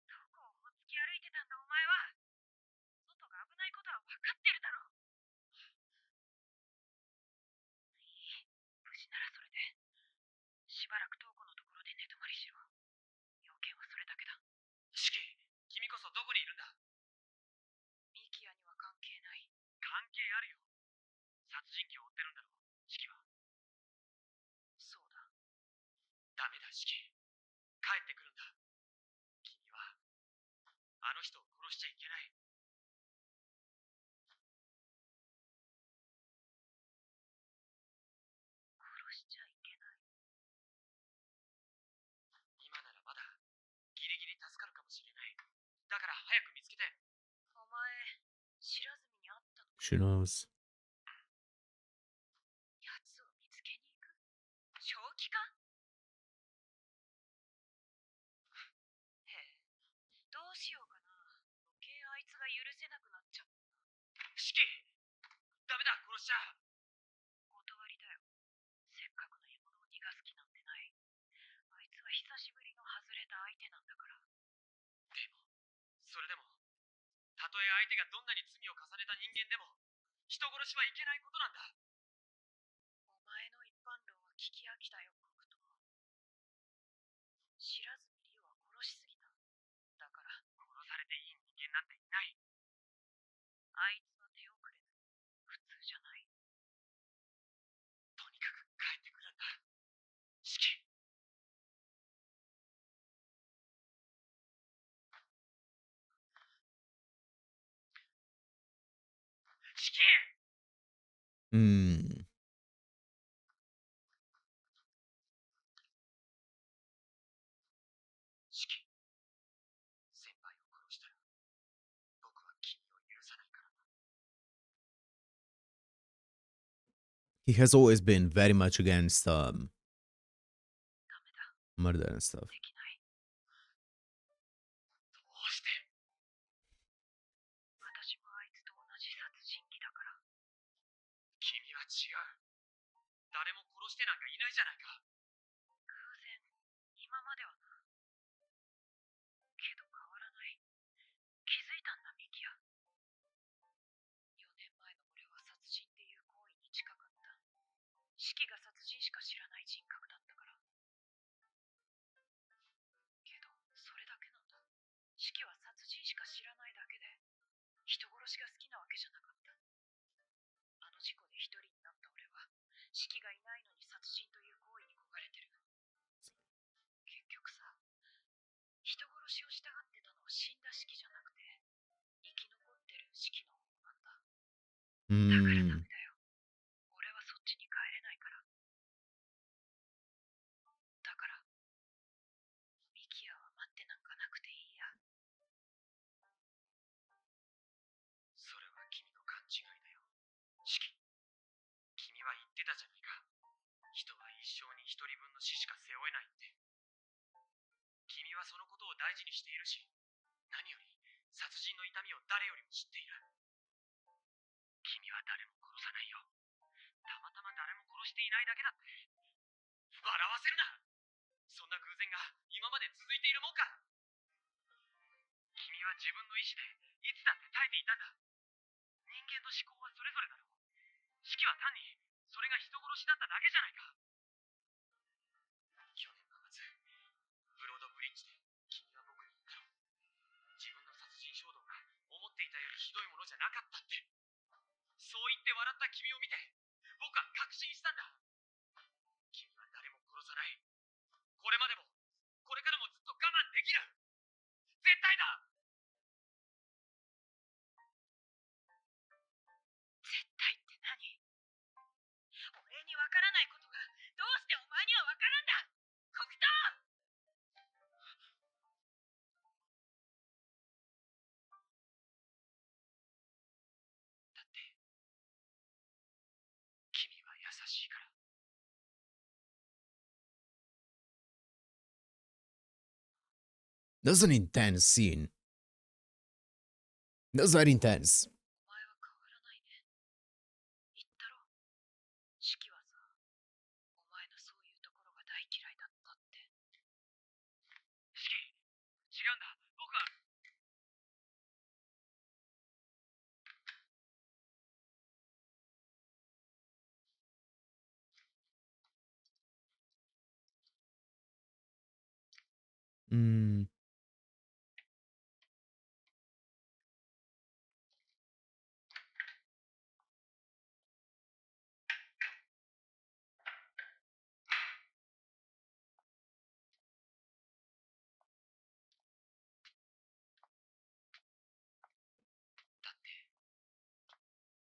どこをほっつき歩いてたんだお前は。外が危ないことは分かってるだろう。いい。無事ならそれで。しばらくトウコのところで寝泊まりしろ。要件はそれだけだ。シキ、君こそどこにいるんだ？ミキヤには関係ない。関係あるよ。殺人鬼を追ってるんだろう、シキは。そうだ。ダメだ、シキ。帰ってくるんだ。君はあの人を殺しちゃいけない。殺しちゃいけない。今ならまだギリギリ助かるかもしれない。だから早く見つけて。お前、知らずに会ったの？ She knows. 奴を見つけに行く？正気か？へえ、どうしようかな。余計あいつが許せなくなっちゃった。シキ！ダメだ、殺しちゃ。断りだよ。せっかくの獲物を逃がす気なんてない。あいつは久しぶりの外れた相手なんだから。でも、それでも、たとえ相手がどんなに罪を重ねた人間でも、人殺しはいけないことなんだ。お前の一般論は聞き飽きたよ、黒人。知らずにリオは殺しすぎた。だから、殺されていい人間なんていない。あいつは手遅れだ。普通じゃない。とにかく帰ってくるんだ。シキ。シキ！ Hmm. シキ。先輩を殺したら、僕は君を許さないからな。He has always been very much against ダメだ。 murder and stuff. できない。どうして？私違う。誰も殺してなんかいないじゃないか。偶然、今まではな。けど変わらない。気づいたんだ、ミキヤ。4年前の俺は殺人っていう行為に近かった。シキが殺人しか知らない人格だったから。けど、それだけなんだ。シキは殺人しか知らないだけで、人殺しが好きなわけじゃなかった。あの事故で一人になった俺は、シキがいないのに殺人という行為に焦がれてる。結局さ、人殺しをしたがってたのは死んだシキじゃなくて、生き残ってるシキの方なんだ。だからダメだよ。俺はそっちに帰れないから。だから、ミキヤは待ってなんかなくていいや。それは君の勘違いだよ。シキ、君は言ってたじゃないか。人は一生に一人分の死しか背負えないって。君はそのことを大事にしているし、何より殺人の痛みを誰よりも知っている。君は誰も殺さないよ。たまたま誰も殺していないだけだって。笑わせるな。そんな偶然が今まで続いているもんか。君は自分の意志でいつだって耐えていたんだ。人間の思考はそれぞれだろう。シキは単にそれが人殺しだっただけじゃないか。去年の夏、ブロードブリッジで君は僕に言ったろ。自分の殺人衝動が思っていたよりひどいものじゃなかったって。そう言って笑った君を見て、僕は確信したんだ。君は誰も殺さない。これまでも、これからもずっと我慢できる。絶対だ。絶対って何？俺にわからないことがどうしてお前にはわかるんだ！黒糖！だって、君は優しいから。That was an intense scene. That was very intense. お前は変わらないね。言ったろ。シキはさ、お前のそういうところが大嫌いだったって。シキ、違うんだ。僕は。だって、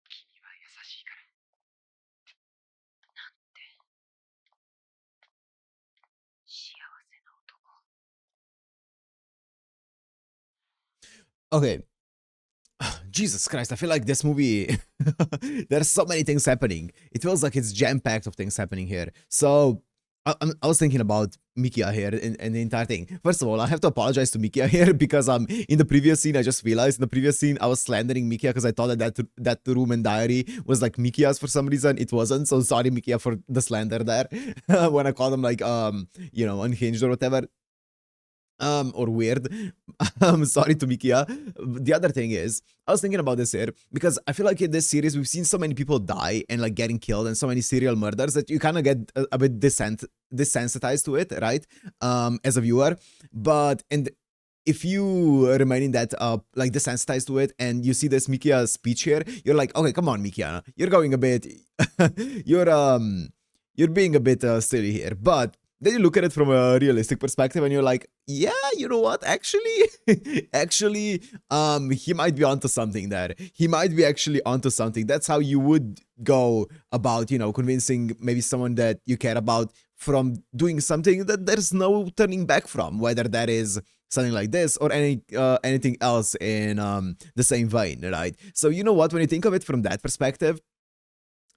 君は優しいから。なんて幸せな男。Okay. Jesus Christ, I feel like this movie, there's so many things happening. It feels like it's jam-packed of things happening here. So, I was thinking about Mikia here and the entire thing. First of all, I have to apologize to Mikia here because in the previous scene, I just realized in the previous scene, I was slandering Mikia because I thought that room and diary was like Mikia's for some reason. It wasn't. So sorry, Mikia, for the slander there. When I called him like, unhinged or whatever. Or weird. I'm sorry to Mikia. The other thing is, I was thinking about this here because I feel like in this series we've seen so many people die and like getting killed and so many serial murders that you kind of get a bit desensitized to it, right? As a viewer, and if you remain in that like desensitized to it and you see this Mikia speech here, you're like, okay, come on, Mikia, you're going a bit, you're being a bit silly here, but. Then you look at it from a realistic perspective and you're like, yeah, you know what? Actually, he might be onto something there. He might be actually onto something. That's how you would go about, convincing maybe someone that you care about from doing something that there's no turning back from, whether that is something like this or anything else in the same vein, right? So you know what? When you think of it from that perspective,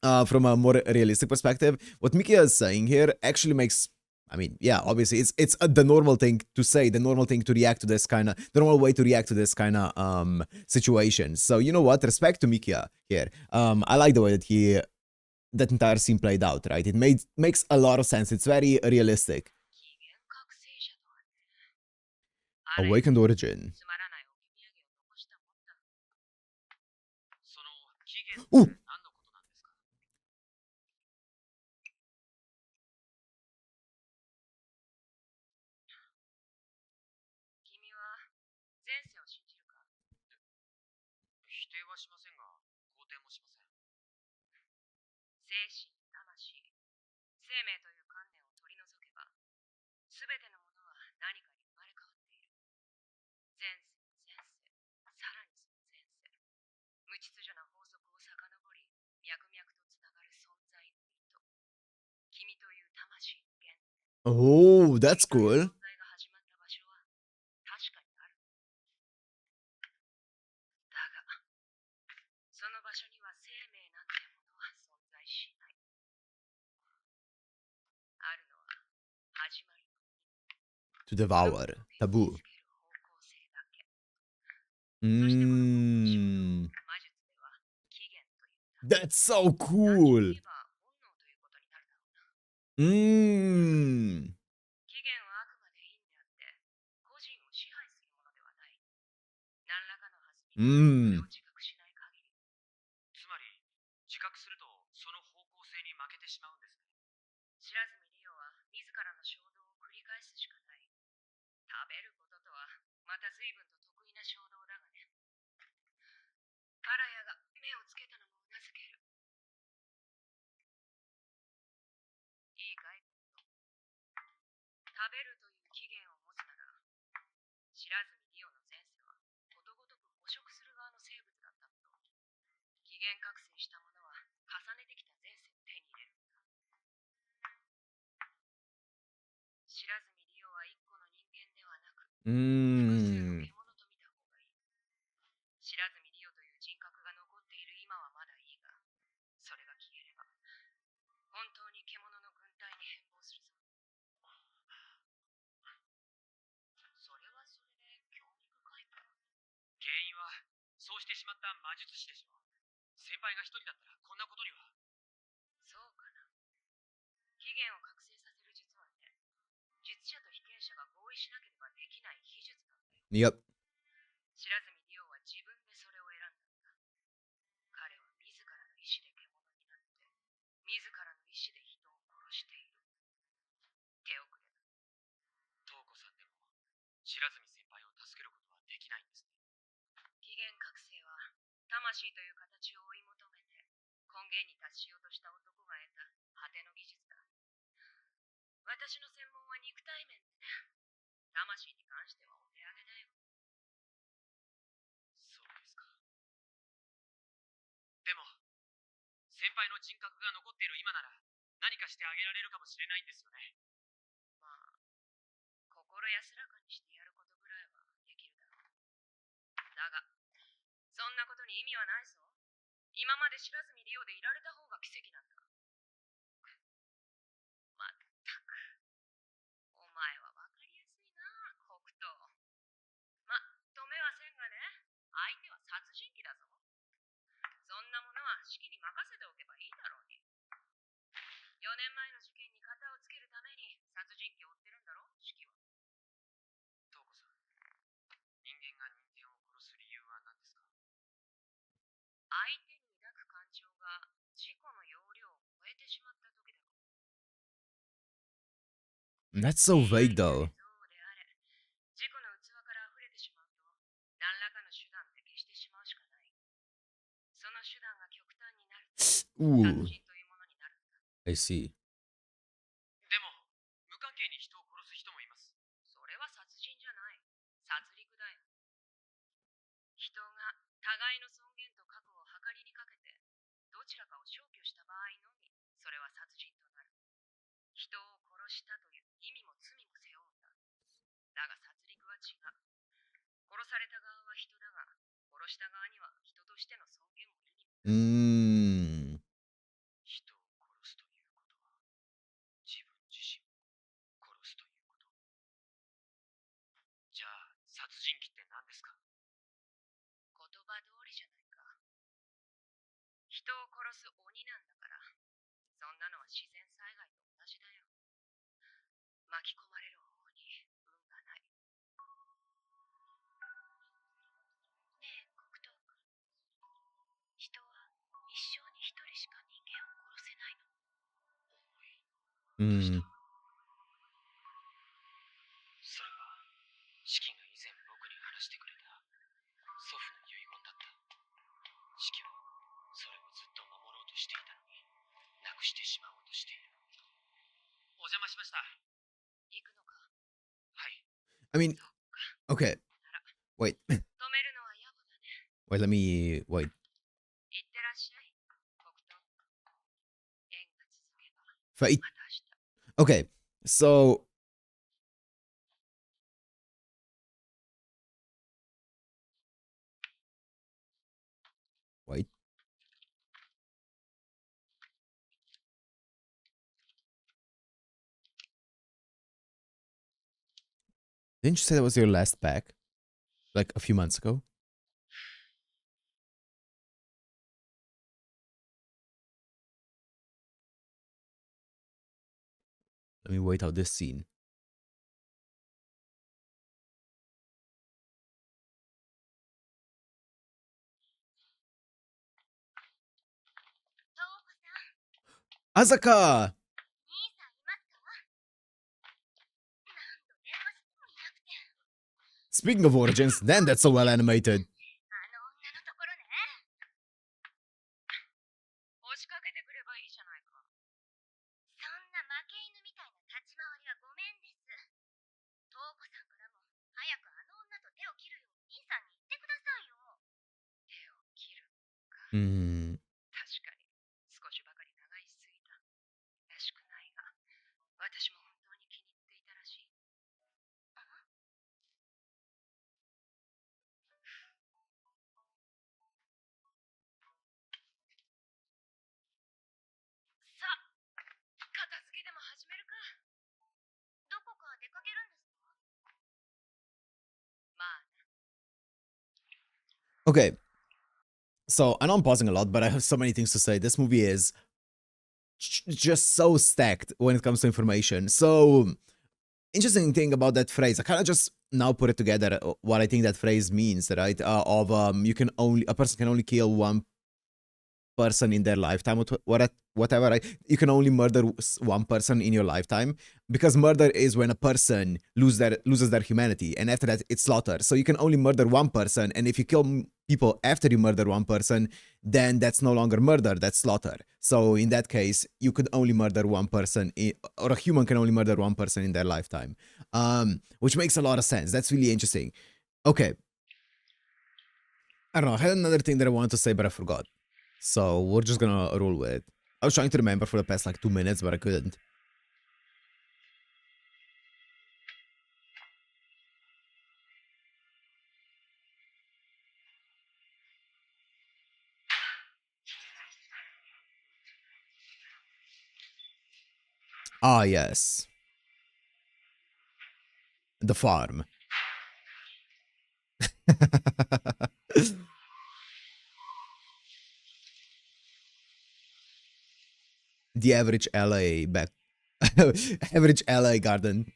from a more realistic perspective, what Mikia is saying here actually makes. I mean, yeah, obviously, it's the normal thing to say, the normal thing to react to this kind of, the normal way to react to this kind of situation. So you know what? Respect to Mikia here. I like the way that he that entire scene played out, right? It makes a lot of sense. It's very realistic. 起源覚醒者とはね。あれ、 Awakened Origin. つまらない置き土産を残したもんだ。その期限って Ooh. 何のことなんですか？君は前世を信じるか？否定はしませんが、肯定もしません。精神、魂、生命という観念を取り除けば、すべてのものは何かに生まれ変わっている。前世、前世、さらにその前世。無秩序な法則を遡り、脈々とつながる存在の糸。君という魂の原点。 Oh, that's 君という cool. 存在が始まった場所は確かにある。だが、その場所には生命なんてものは存在しない。あるのは始まりの To devour. Taboo. 方向性だけ。そしてこの魔 Mm. 術では起源というんだ。 That's so 単純に cool. 言えば本能ということになるだろうな。 Mm. 起源はあくまで因であって個人を支配するものではない。何らかの弾みでそれを自覚しない限り。つまり、自覚するとその方向性に負けてしまうんですね。知らずにリオは自らの衝動を繰り返すしかない。食べることとはまた随分と得意な衝動だがね。アラヤが目をつけたのもうなずける。いいかい？食べるという起源を持つなら、知らずにリオの前世はことごとく捕食する側の生物だったこと。起源覚醒したものは重ねてきた前世を手に入れるんだ。知らずにリオは一個の人間ではなく、複数の Mm. 獣と見た方がいい。知らずにリオという人格が残っている今はまだいいが、それが消えれば本当に獣の軍隊に変貌するぞ。それはそれで興味深いか。原因は、そうしてしまった魔術師でしょう。先輩が一人だったらこんなことには。そうかな。起源を覚醒させる術はね、術者と被験者が合意しなければできない秘術なんだよ。 Yep. 知らずにリオは自分でそれを選んだんだ。彼は自らの意志で獣になって、自らの意志で人を殺している。手遅れだ。トウコさんでも、知らずに先輩を助けることはできないんですね。起源覚醒は魂という形を追い求めて根源に達しようとした男が得た果ての技術だ。私の専門は肉体面でね、魂に関してはお手上げだよ。そうですか。でも、先輩の人格が残っている今なら、何かしてあげられるかもしれないんですよね。まあ、心安らかにしてやることぐらいはできるだろう。だが、そんなことに意味はないぞ。今まで知らずにリオでいられた方が奇跡なんだ。まったく、お前はわかりやすいな、黒糖。ま、止めはせんがね、相手は殺人鬼だぞ。そんなものは式に任せておけばいいだろうに。4年前の事件に片をつけるために殺人鬼を追ってるんだろ、式は。トウコさん、人間が人間を殺す理由は何ですか？相手に抱く感情が自己の容量を超えてしまった時だろう。 That's so vague though. そうであれ、自己の器から溢れてしまうと、何らかの手段で消してしまうしかない。その手段が極端になると、殺 Ooh. 人というものになるんだ。 I see. でも、無関係に人を殺す人もいます。それは殺人じゃない。殺戮だよ。人が互いの尊厳と覚悟を計りにかけて、どちらかを消去した場合のみ、それは殺人となる。人を殺したという意味も罪も背負うんだ。だが殺戮は違う。殺された側は人だが、殺した側には人としての尊厳も意味も。 Mm. 人を殺すということは、自分自身を殺すということ。じゃあ、殺人鬼って何ですか？言葉通りじゃないか。人を殺す鬼なんだから。自然災害と同じだよ。巻き込まれる方に運がない。ねえ、黒糖君。人は一生に一人しか人間を殺せないの。うん。それはシキが以前僕に話してくれた祖父の遺言だった。シキはそれをずっと守ろうとしていたのになくしてしまおうとしている。お邪魔しました。行くのか？はい。 I mean, okay. Wait. 止めるのは野暮だね。 Wait, let me wait. 行ってらっしゃい、黒糖。縁が続けば Wait. また明日。 Okay. So wait. Didn't you say that was your last pack? Like a few months ago? Let me wait out this scene. トウコさん、 Asaka! 兄さんいますか？何度電話してもいなくて。 Speaking of origins, then that's so well animated. あの女のところね。押しかけてくればいいじゃないか。そんな負け犬みたいな立ち回りはごめんです。トウコさんからも早くあの女と手を切るように兄さんに言ってくださいよ。手を切るか。 Hmm. 確かに少しばかり長いすぎた。らしくないが、私も本当に気に入っていたらしい。さあ、片付けでも始めるか。どこか出かけるんですか？まあね。 Okay. So I know I'm pausing a lot, but I have so many things to say. This movie is just so stacked when it comes to information. So interesting thing about that phrase, I kind of just now put it together what I think that phrase means, right? You can only a person can only kill one person in their lifetime, whatever, right? You can only murder one person in your lifetime, because murder is when a person loses their humanity, and after that it's slaughter. So you can only murder one person, and if you kill people after you murder one person, then that's no longer murder, that's slaughter. So in that case, you could only murder one person, or a human can only murder one person in their lifetime, which makes a lot of sense. That's really interesting. Okay, I don't know, I had another thing that I wanted to say, but I forgot. So we're just gonna roll with it. I was trying to remember for the past like 2 minutes, but I couldn't. Ah, yes. The farm. The average LA back. Average LA garden.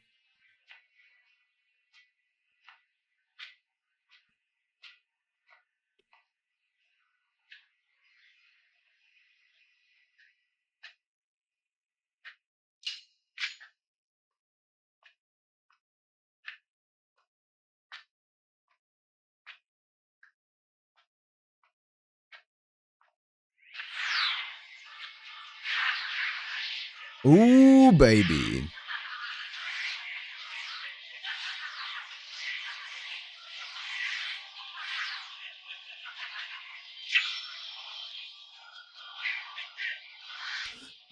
Ooh, baby.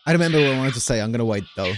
I remember what I wanted to say. I'm gonna wait though.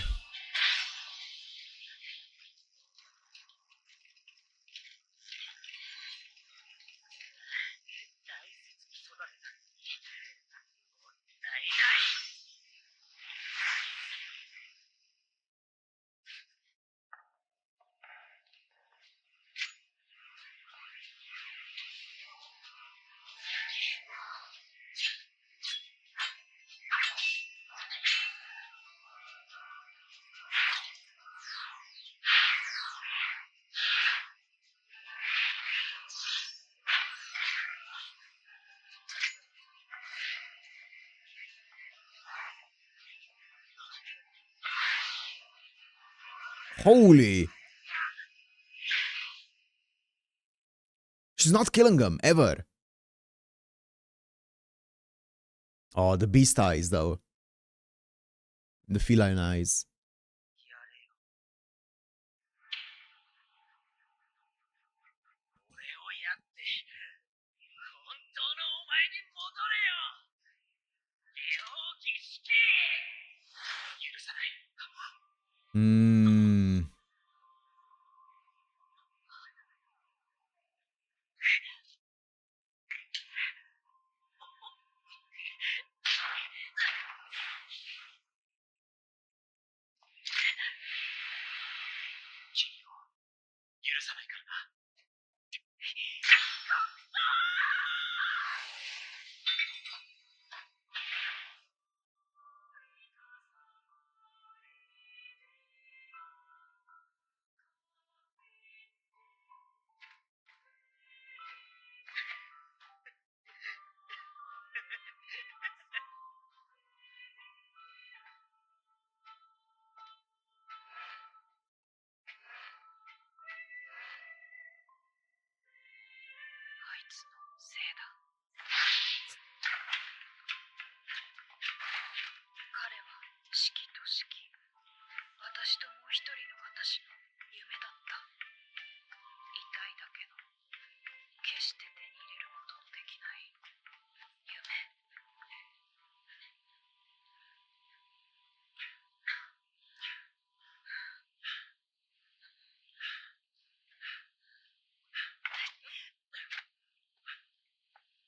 Holy. She's not killing him, ever. Oh, the beast eyes, though. The feline eyes. やれよ。俺をやって、本当のお前に戻れよ。両儀式。許さない。君を許さないからな。あいつのせいだ。彼はシキとシキ、私ともう一人の私の夢だった。痛いだけの、決して手に入れることのできない夢。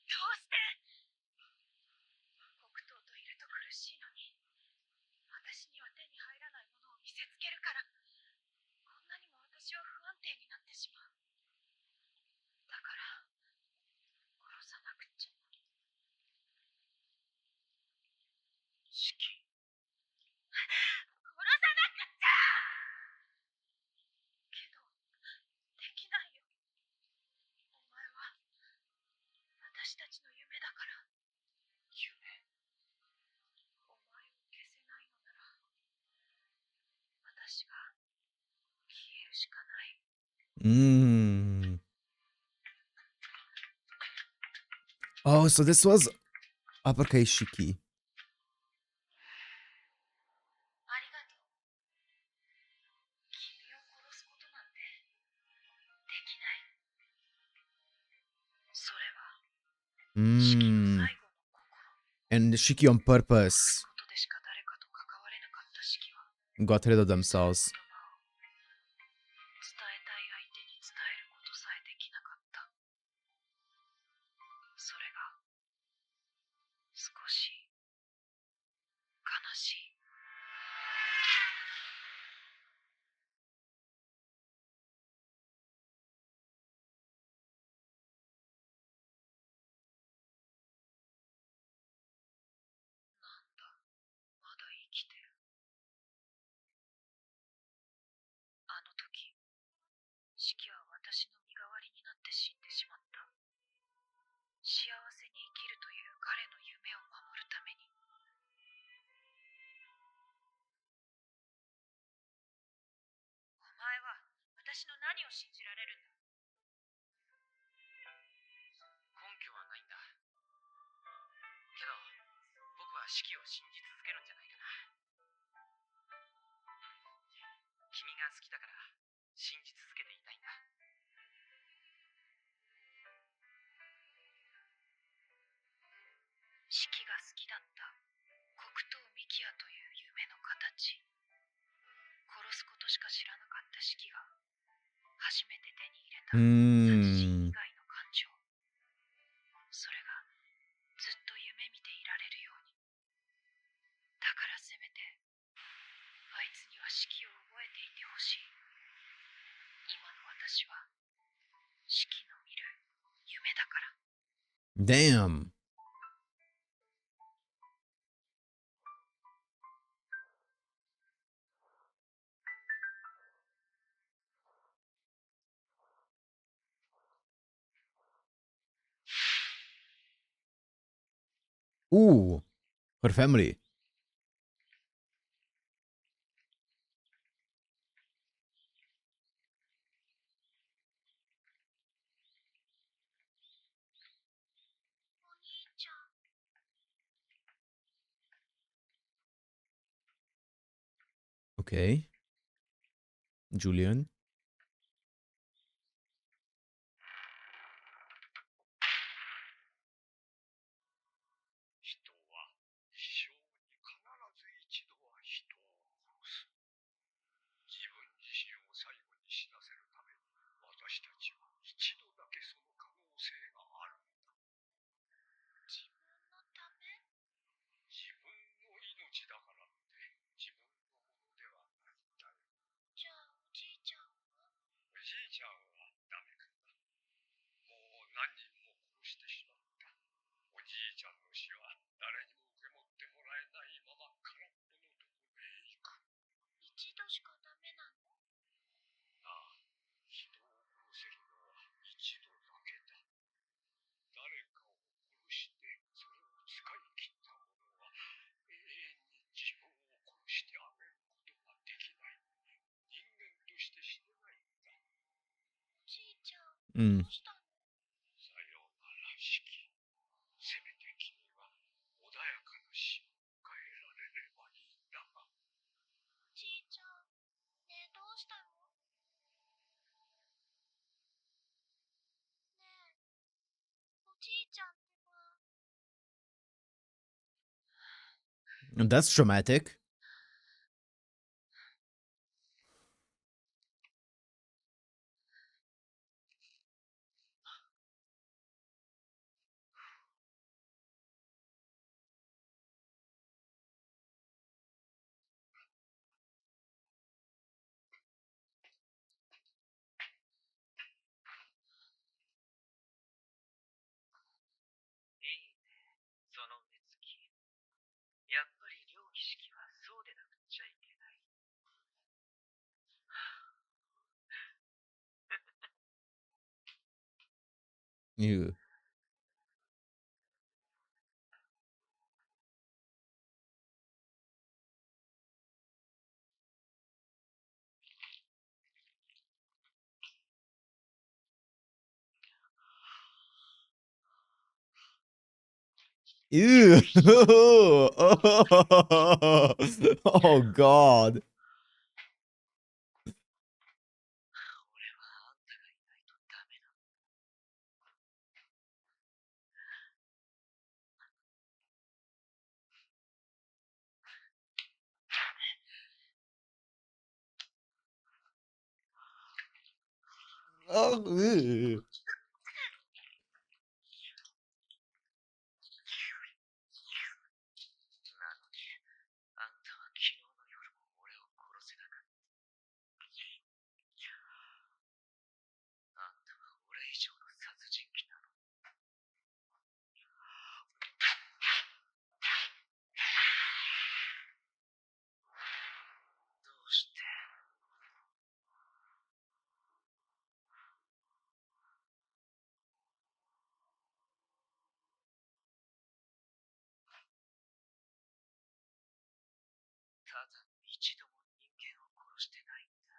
どうして黒糖といると苦しいのに、私には手に入らないものを見せつけるから、こんなにも私は不安定になってしまう。だから、殺さなくちゃ。シキ。殺さなくちゃけど、できないよ。お前は、私たちの夢だから。夢。お前を消せないのなら、私が消えるしかない。Oh, so this was uppercase Shiki. ありがとう。君を殺すことなんてできない。それは、シキの最後の心。And Shiki on purpose ことでしか誰かと関われなかったシキは、 got rid of themselves. 言葉を伝えたい相手に伝えることさえできなかった。それが少し悲しい。なんだ、まだ生きてる。あの時、シキは私の身代わりになって死んでしまった。幸せに生きるという彼の夢を守るために。お前は私の何を信じられるんだ。根拠はないんだ。けど、僕はシキを信じ続けるんじゃないかな。君が好きだから信じ続けていたいんだ。シキが好きだった黒糖ミキアという夢の形。殺すことしか知らなかったシキが初めて手に入れた殺人以外の感情。それがずっと夢見ていられるように。だからせめてあいつにはシキを覚えていてほしい。今の私はシキの見る夢だから。 Damn. Ooh, her family. Okay. Julian. 人は一生に必ず一度は人を殺す。自分自身を最後に死なせるために私たちは一度だけその可能性があるんだ。自分のため？自分の命だからって自分のものではないんだよ。じゃあおじいちゃんは？おじいちゃんはダメなんだ。もう何人も殺してしまった。おじいちゃんの死は誰にも受け持ってもらえないまま空っぽのところへ行く。一度しかダメなの？ああ、人を殺せるのは一度だけだ。誰かを殺してそれを使い切った者は永遠に自分を殺してあげることができない。人間として死ねないんだ。おじいちゃん、どうしたの？さようならしき。せめて君は穏やかな死を迎えられればいいんだが。おじいちゃん、ねえどうしたの？ねえ、おじいちゃんってば。That's traumatic.その目つき。やっぱり両儀式はそうでなくちゃいけない。Ew. Ew. Oh God. 俺はあんたがいないとダメなんだ。Oh, ew. なのに、あんたは昨日の夜も俺を殺せなかった。あんたは俺以上の殺人鬼なの。どうして？ただ一度も人間を殺してないんだ。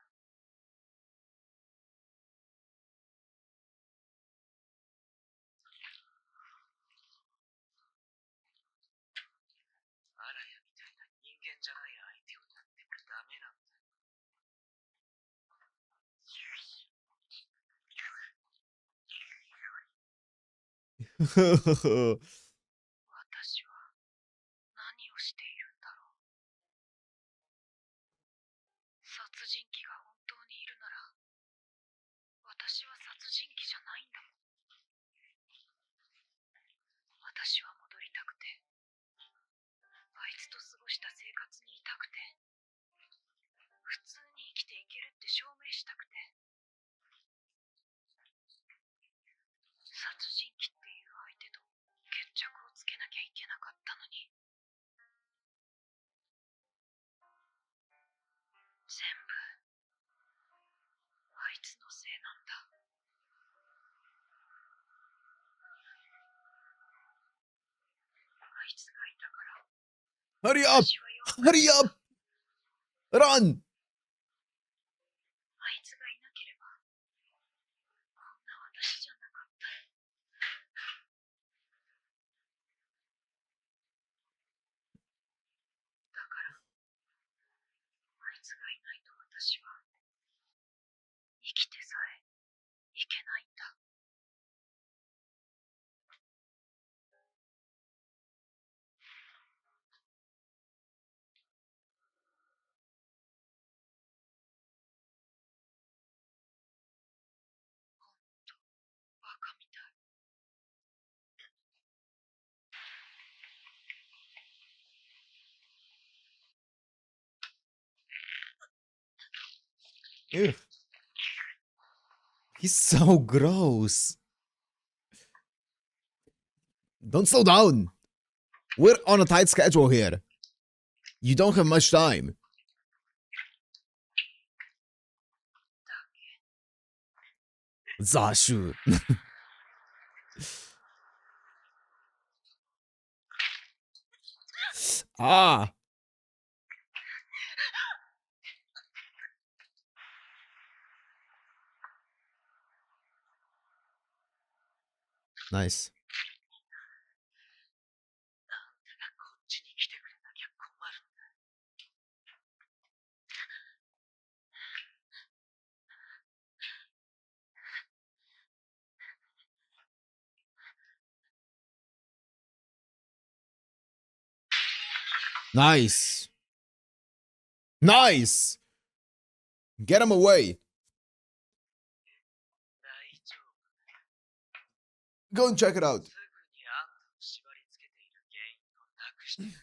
アラヤみたいな人間じゃない相手をやってもダメなんだ。私は何をしているんだろう。殺人鬼が本当にいるなら、私は殺人鬼じゃないんだもん。私は戻りたくて、あいつと過ごした生活にいたくて、普通に生きていけるって証明したくて。殺人鬼っていう相手と決着をつけなきゃいけなかったのに。全部あいつのせいなんだ。あいつがいたから Hurry up! 私は弱く Hurry up! Run! あいつがいなければこんな私じゃなかった。だからあいつが私は生きてさえいけないんだ。ほんとバカみたい。Ew. He's so gross. Don't slow down. We're on a tight schedule here. You don't have much time. Zashu. Ah. Nice. あんたがこっちに来てくれなきゃ困るんだ。Nice. Nice. Get him away. 大丈夫。 Go and check it out. すぐにあんたを縛り付けている原因をなくしてやるか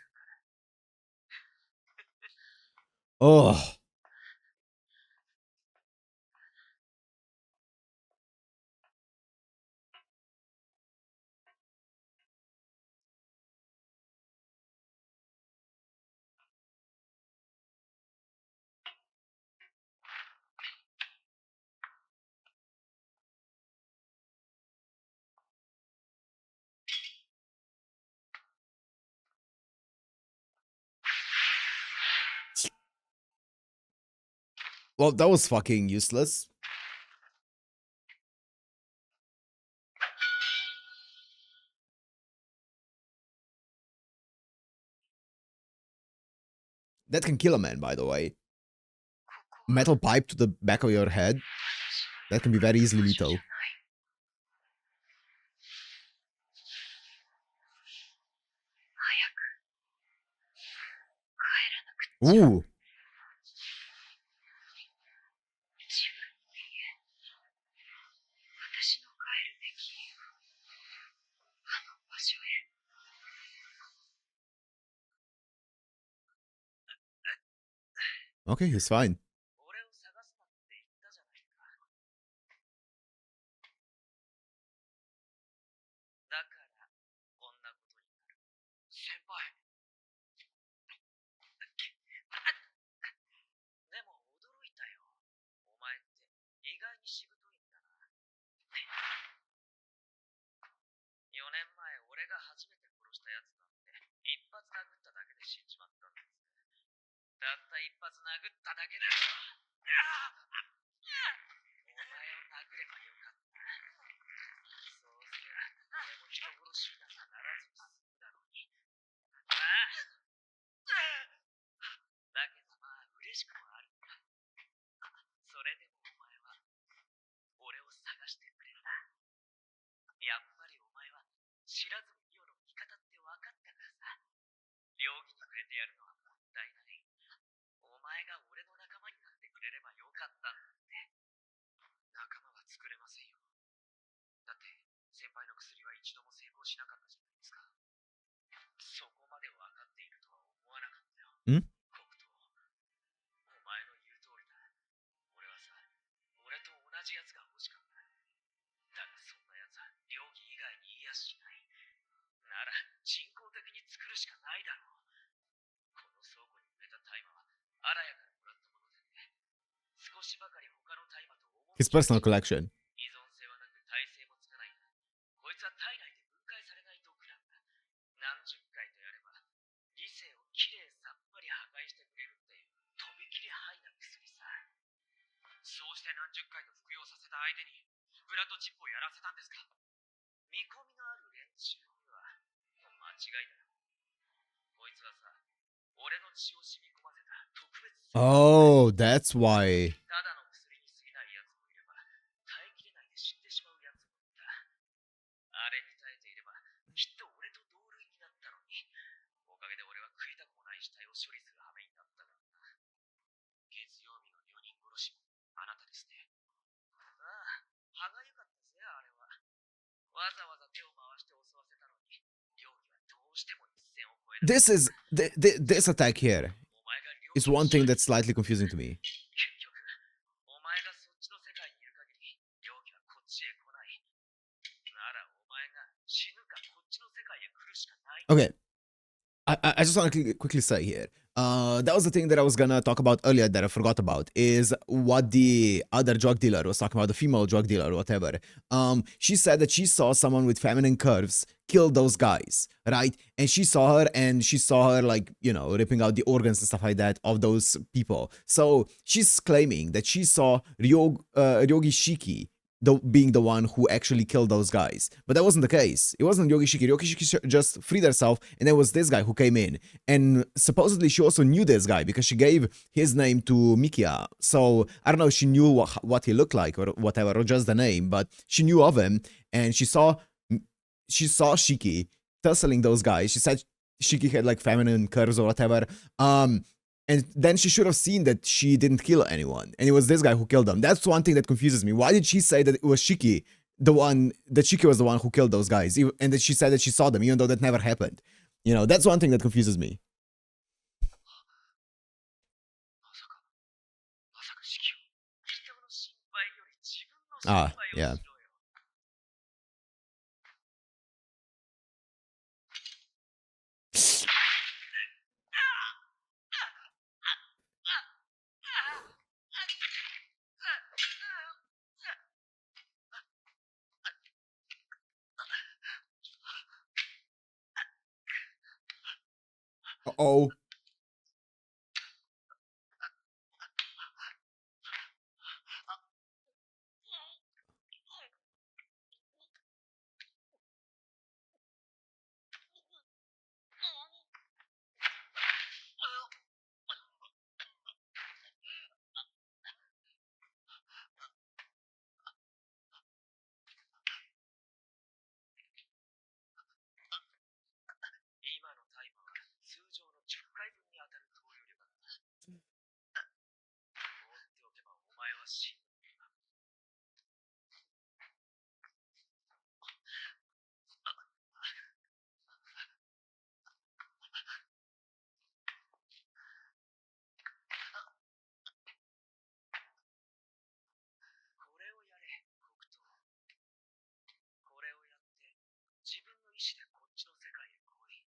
ら。 Oh. Well, that was fucking useless. That can kill a man, by the way. ここは Metal pipe to the back of your head. 私の That can be very easily 居場所 lethal. じゃない。早く帰らなくちゃ。 Ooh. 自分の家。私の帰るべきあの場所へ。 Okay, he's fine. 俺を探すなって言ったじゃないか。だからこんなことになる。先輩。でも驚いたよ。お前って意外にしぶといんだな。4年前俺が初めて殺したやつなんて一発殴っただけで死んじまったんです。たった一発殴っただけでよ。お前を殴ればよかった。そうすりゃ俺も人殺しになんかならずに済んだのに。だけどまあ嬉しくもあるんだ。それでもお前は俺を探してくれた。やっぱりお前は知らずにイオの味方って分かったからさ。両義にくれてやるのはもったいない。お前が俺の仲間になってくれればよかったんだって。仲間は作れませんよ。だって先輩の薬は一度も成功しなかったじゃないですか。そこまで分かっているとは思わなかったよ。黒糖、お前の言う通りだ。俺はさ、俺と同じやつが欲しかった。だがそんなやつは両義以外にいやしない。なら人工的に作るしかないだろう。この倉庫に埋めた大麻はアラヤからもらったものでね。少しばかり他の大麻と思う。 His personal collection. 依存性はなく耐性もつかないが、こいつは体内で分解されない毒なんだ。何十回とやれば理性をきれいさっぱり破壊してくれるっていうとびきりハイな薬さ。そうして何十回と服用させた相手にブラッドチップをやらせたんですか？見込みのある連中には間違いだ。こいつはさ、俺の血を染み込ませた特別 Oh, that's why. ただの薬に過ぎない奴もいれば、耐えきれないで死んでしまう奴もいた。あれに耐えていれば、きっと俺と同類になったのに、おかげで俺は食いたくもない死体を処理する羽目になったからな。月曜日の4人殺しもあなたですね。ああ、歯がゆかったぜ、あれは。わざわざ手を回して襲わせたのに、容疑はどうしても一線を越える。This is this attack here お前が両 is one thing that's slightly confusing to me. 結局、お前がそっちの世界にいる限り、容疑はこっちへ来ない。ならお前が死ぬかこっちの世界へ来るしかない。 Okay, I just want to quickly say here. That was the thing that I was gonna talk about earlier that I forgot about, is what the other drug dealer was talking about, the female drug dealer or whatever. She said that she saw someone with feminine curves kill those guys, right? And she saw her like, you know, ripping out the organs and stuff like that of those people. So she's claiming that she saw Ryogi Shiki being the one who actually killed those guys. But that wasn't the case. It wasn't Ryogi Shiki. Ryogi Shiki just freed herself, and there was this guy who came in. And supposedly she also knew this guy because she gave his name to Mikia. So I don't know if she knew what he looked like or whatever, or just the name, but she knew of him, and she saw Shiki tussling those guys. She said Shiki had like feminine curves or whatever. And then she should have seen that she didn't kill anyone, and it was this guy who killed them. That's one thing that confuses me. Why did she say that it was Shiki, that Shiki was the one who killed those guys, and that she said that she saw them, even though that never happened? You know, that's one thing that confuses me. まさか死刑。人の心配より自分の心 Ah, 配を yeah. しろよ。Uh-oh.自分の意志でこっちの世界へ来い。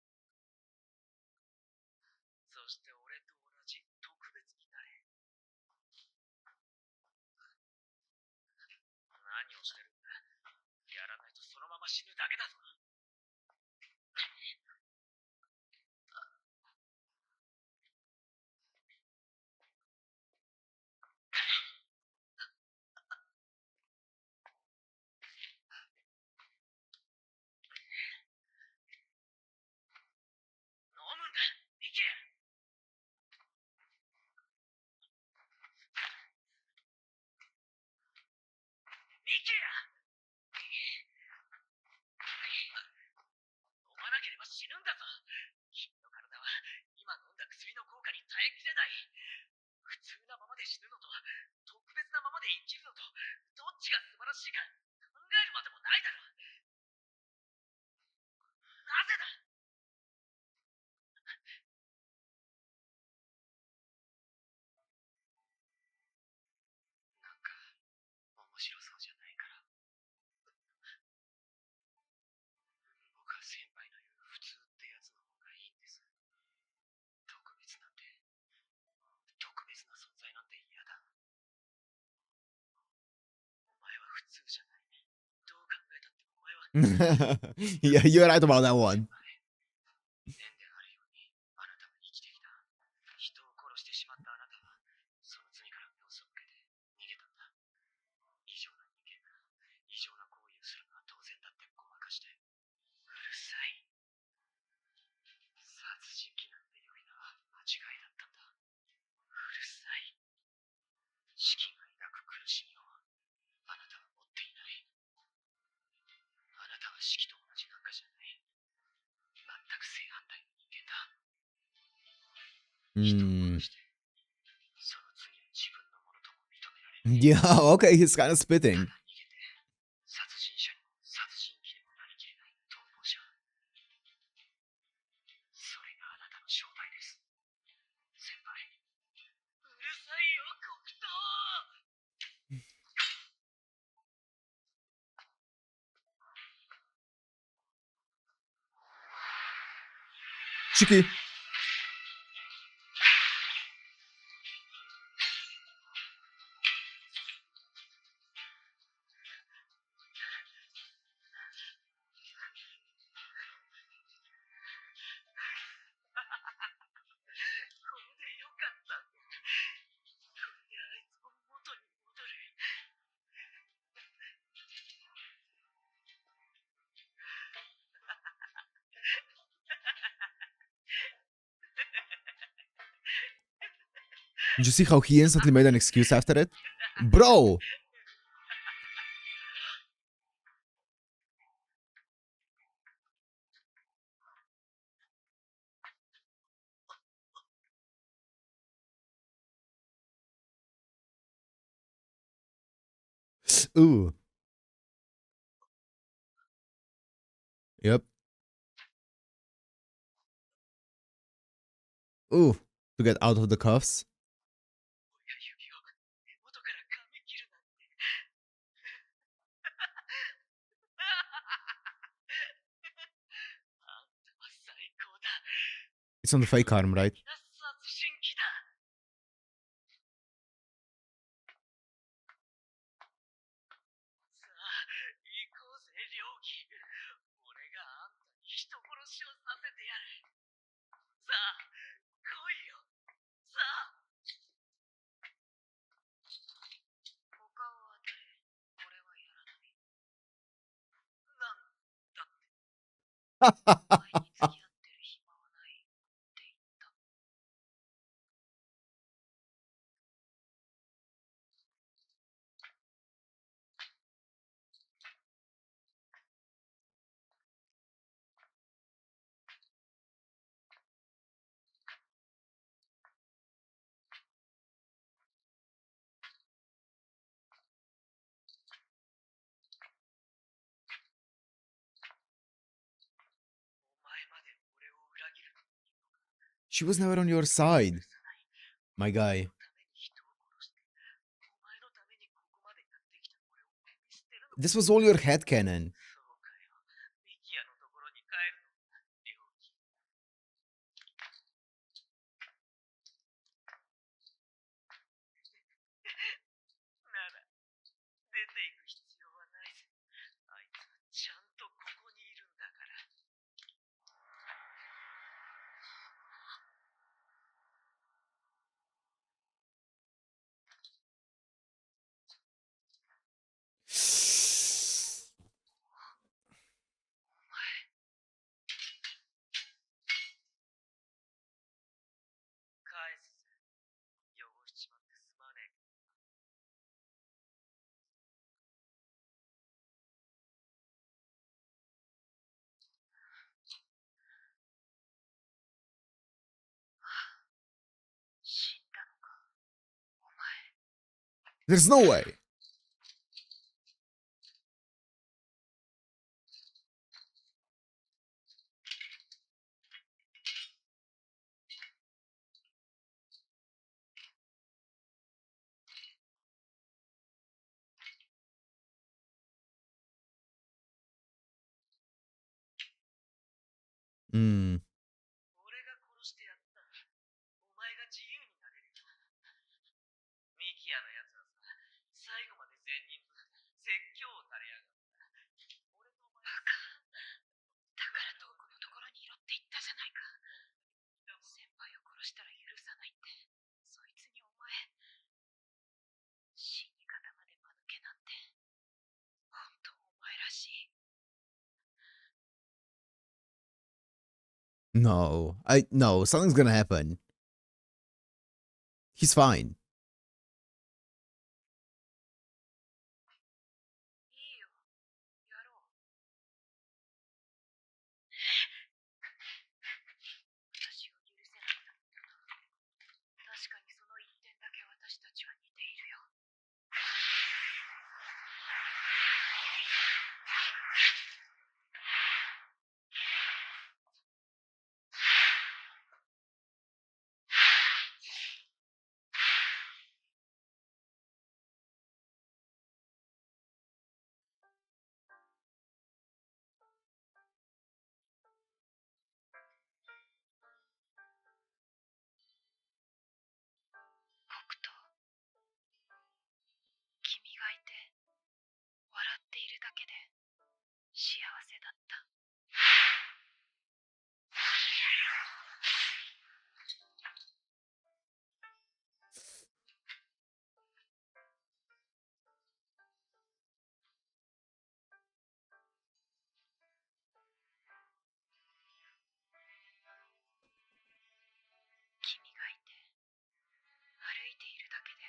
そして俺と同じ特別になれ。何をしてるんだ。やらないとそのまま死ぬだけだぞ。飲むんだ、ミキ。ミキや。飲まなければ死ぬんだぞ。君の体は今飲んだ薬の効果に耐えきれない。普通なままで死ぬのと特別なままで生きるのとどっちが素晴らしいか考えるまでもないだろう。なぜだ。なんか面白そうじゃないから。僕は先輩の言う普通ってやつの方がいいんです。特別なんて、特別な存在なんて嫌だ。お前は普通じゃない。どう考えたってお前は。Yeah, you're right about that one. 縁であるようにあなたは生きてきた。人を殺してしまったあなたはその罪から目を背けて逃げたんだ。異常な人間が異常な行為をするのは当然だってごまかして。うるさい。殺人鬼なんて呼び名は間違いだったんだ。うるさ人を Mm. 殺して、その罪を自分のものとも認められる。 Yeah, okay, he's kind of spitting. 逃げて、殺人者にも殺人鬼にもなりきれない逃亡者。それがあなたの正体です。先輩。うるさいよ、黒糖。 Chiki. これでよかった。これであいつも元に戻る。 Did you see how he instantly made an excuse after it? Bro! Ooh. Yep. Ooh. To get out of the cuffs. 親指を根元から噛み切るなんて。あんたは最高だ。 It's on the fake arm, right? 殺人鬼だ。さあ、行こうぜ、両義。俺があんたに人殺しをさせてやる。さあ、来いよ。さあ。他を当たれ。俺はやらない。なんだって。お前に付き合ってる暇はないって言った。 お前まで俺を裏切るというのか。 She was never on your side, 許さない。 my お前 guy. のために人を殺して、お前のためにここまでやってきた俺を見捨てるのか。 This was all your headcanon. そうかよ。ミキヤのところに帰るのか、両義。なら、出ていく必要はないぜ。あいつはちゃんとここにいるんだから。 返すぜ。汚しちまってすまねえ。 死んだのか、お前。 There's no way. Mm. 俺が殺してやった。お前が自由になれるよ。ミキヤのやつはさ、最後まで善人と説教を垂れやがった。俺とお前はだからトークのところにいろって言ったじゃないか。先輩を殺したら許さないって。そいつにお前、死に方まで間抜けなんて、本当お前らしい。 No. No, something's gonna happen. He's fine. いいよ、やろう。私を許せないと言ったな。私たちは似ているよ。黒糖、君がいて笑っているだけで幸せだった。君がいて歩いているだけで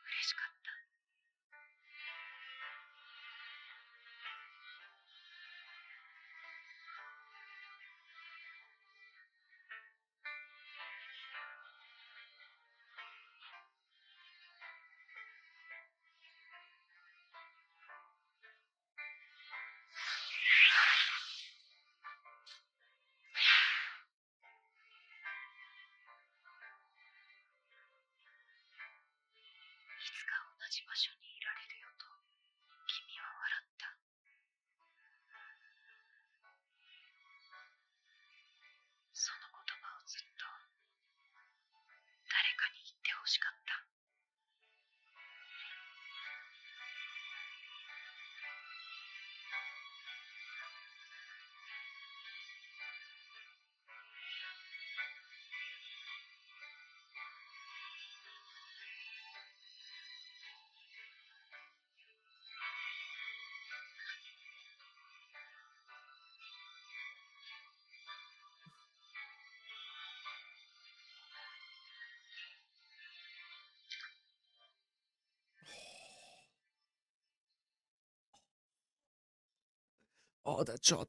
嬉しかった。いつか同じ場所にいられるよと君は笑った。その言葉をずっと誰かに言ってほしかった。Oh, that shot.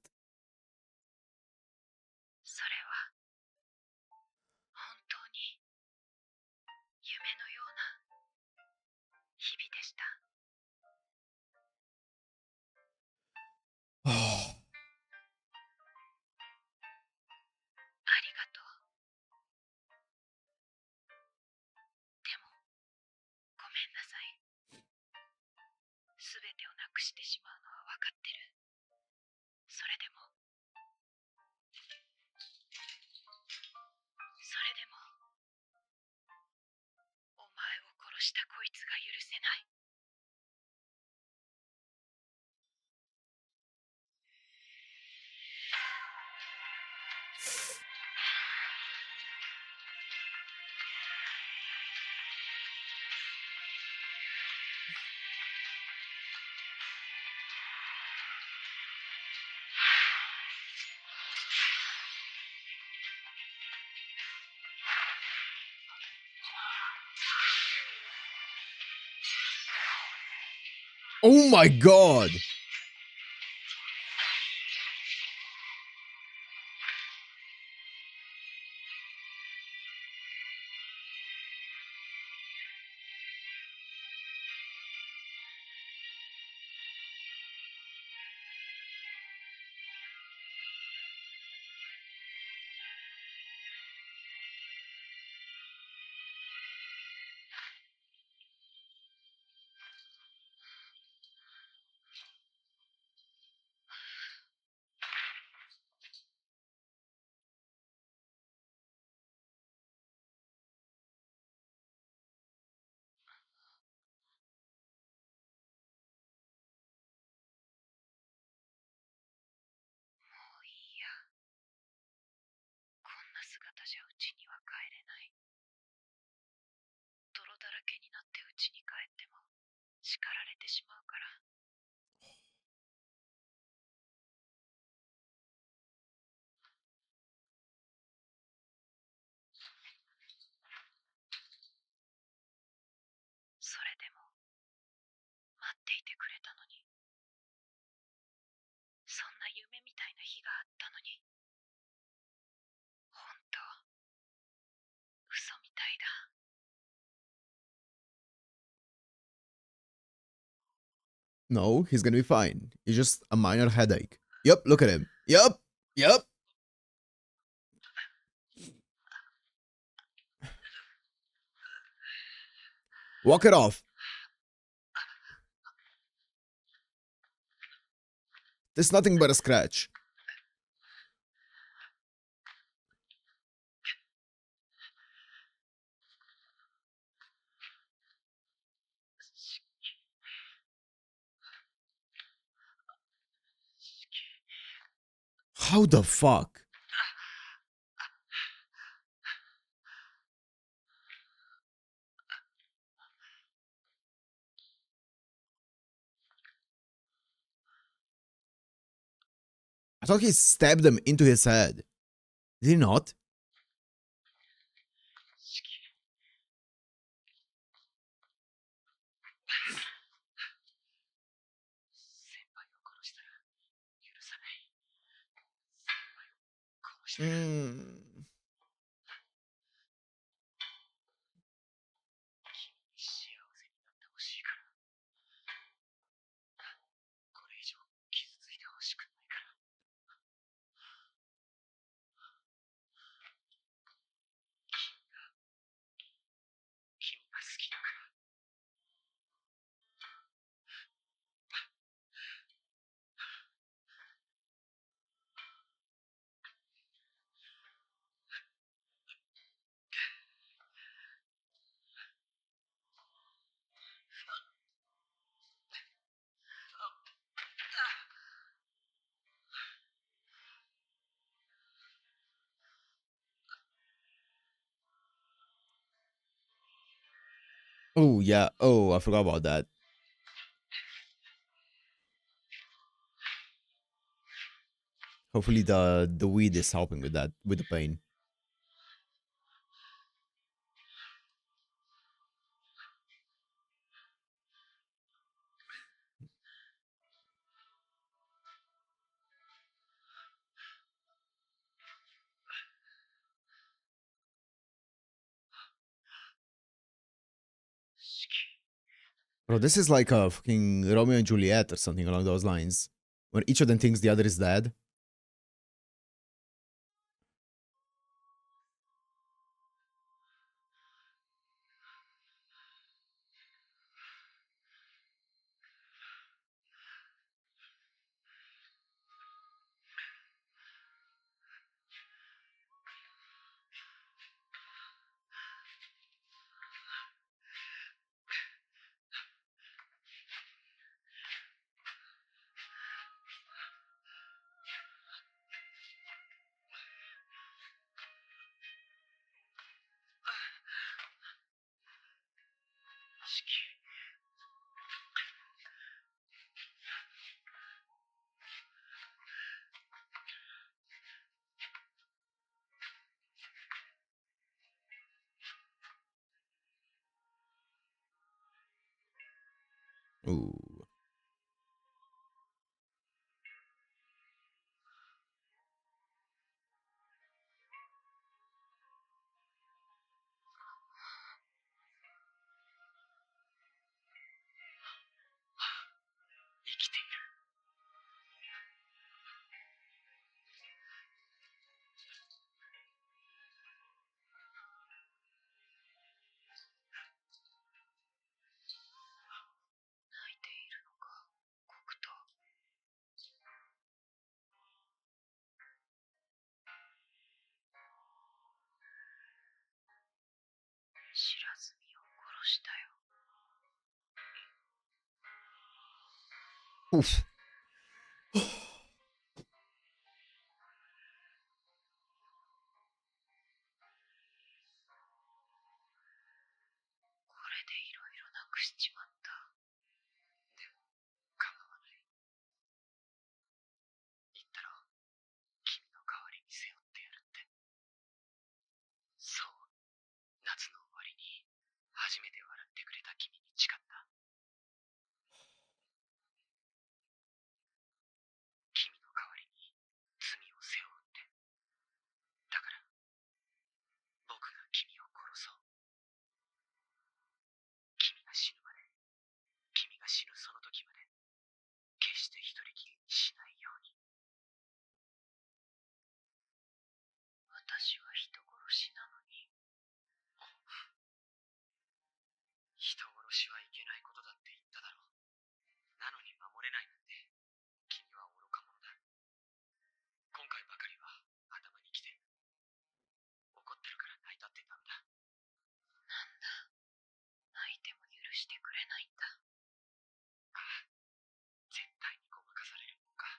それは本当に夢のような日々でした。Oh. ありがとう。でも、ごめんなさい。すべてをなくしてしまうのはわかってる。それでも、お前を殺したこいつが許せない。Oh my god!もういいや。こんな姿じゃ家には帰れない。泥だらけになって家に帰っても叱られてしまうから。それでも待っていてくれたのに、そんな夢みたいな日があったのに、本当、嘘みたいだ。No, he's gonna be fine. It's just a minor headache. Yep, look at him. Yep, yep. Walk it off. There's nothing but a scratch. How the fuck? I thought he stabbed them into his head. Did he not? Mm. Oh yeah. Oh, I forgot about that. Hopefully the weed is helping with that, with the pain. Bro, this is like a fucking Romeo and Juliet or something along those lines. Where each of them thinks the other is dead. Ooh. Oof. 人殺しはいけないことだって言っただろう。なのに守れないなんて、君は愚か者だ。今回ばかりは頭にきてる。怒ってるから泣いたってダメだ。なんだ。泣いても許してくれないんだ。ああ、絶対にごまかされるのか。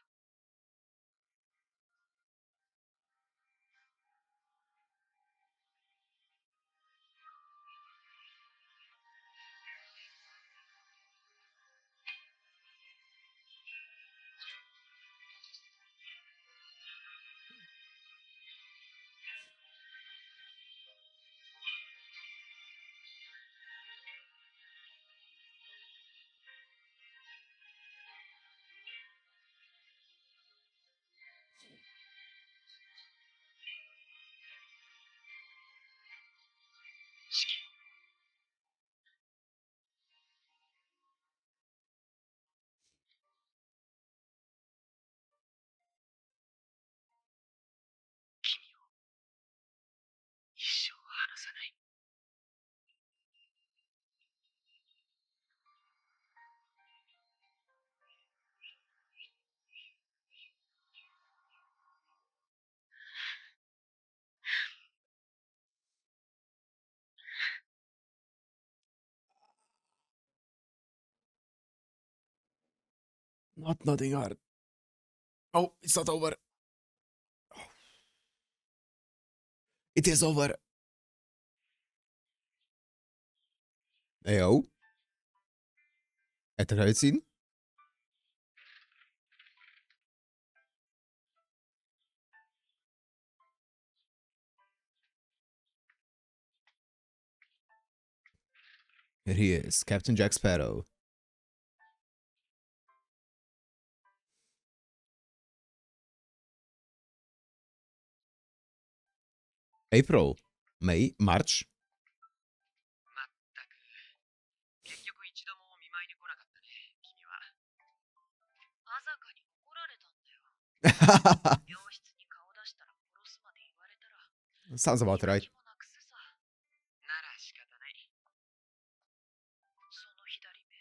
四季、君を一生離さない。Not nothing hard. Oh, it's not over. It is over. Ayo. At the credit scene. Here he is, Captain Jack Sparrow. April, May, March. まったく、結局一度も見舞いに来なかったね、君は。朝霞に怒られたんだよ。病室に顔出したら殺すまで言われたら。Sounds about right. 気もなくすさ。なら仕方ない。その左目。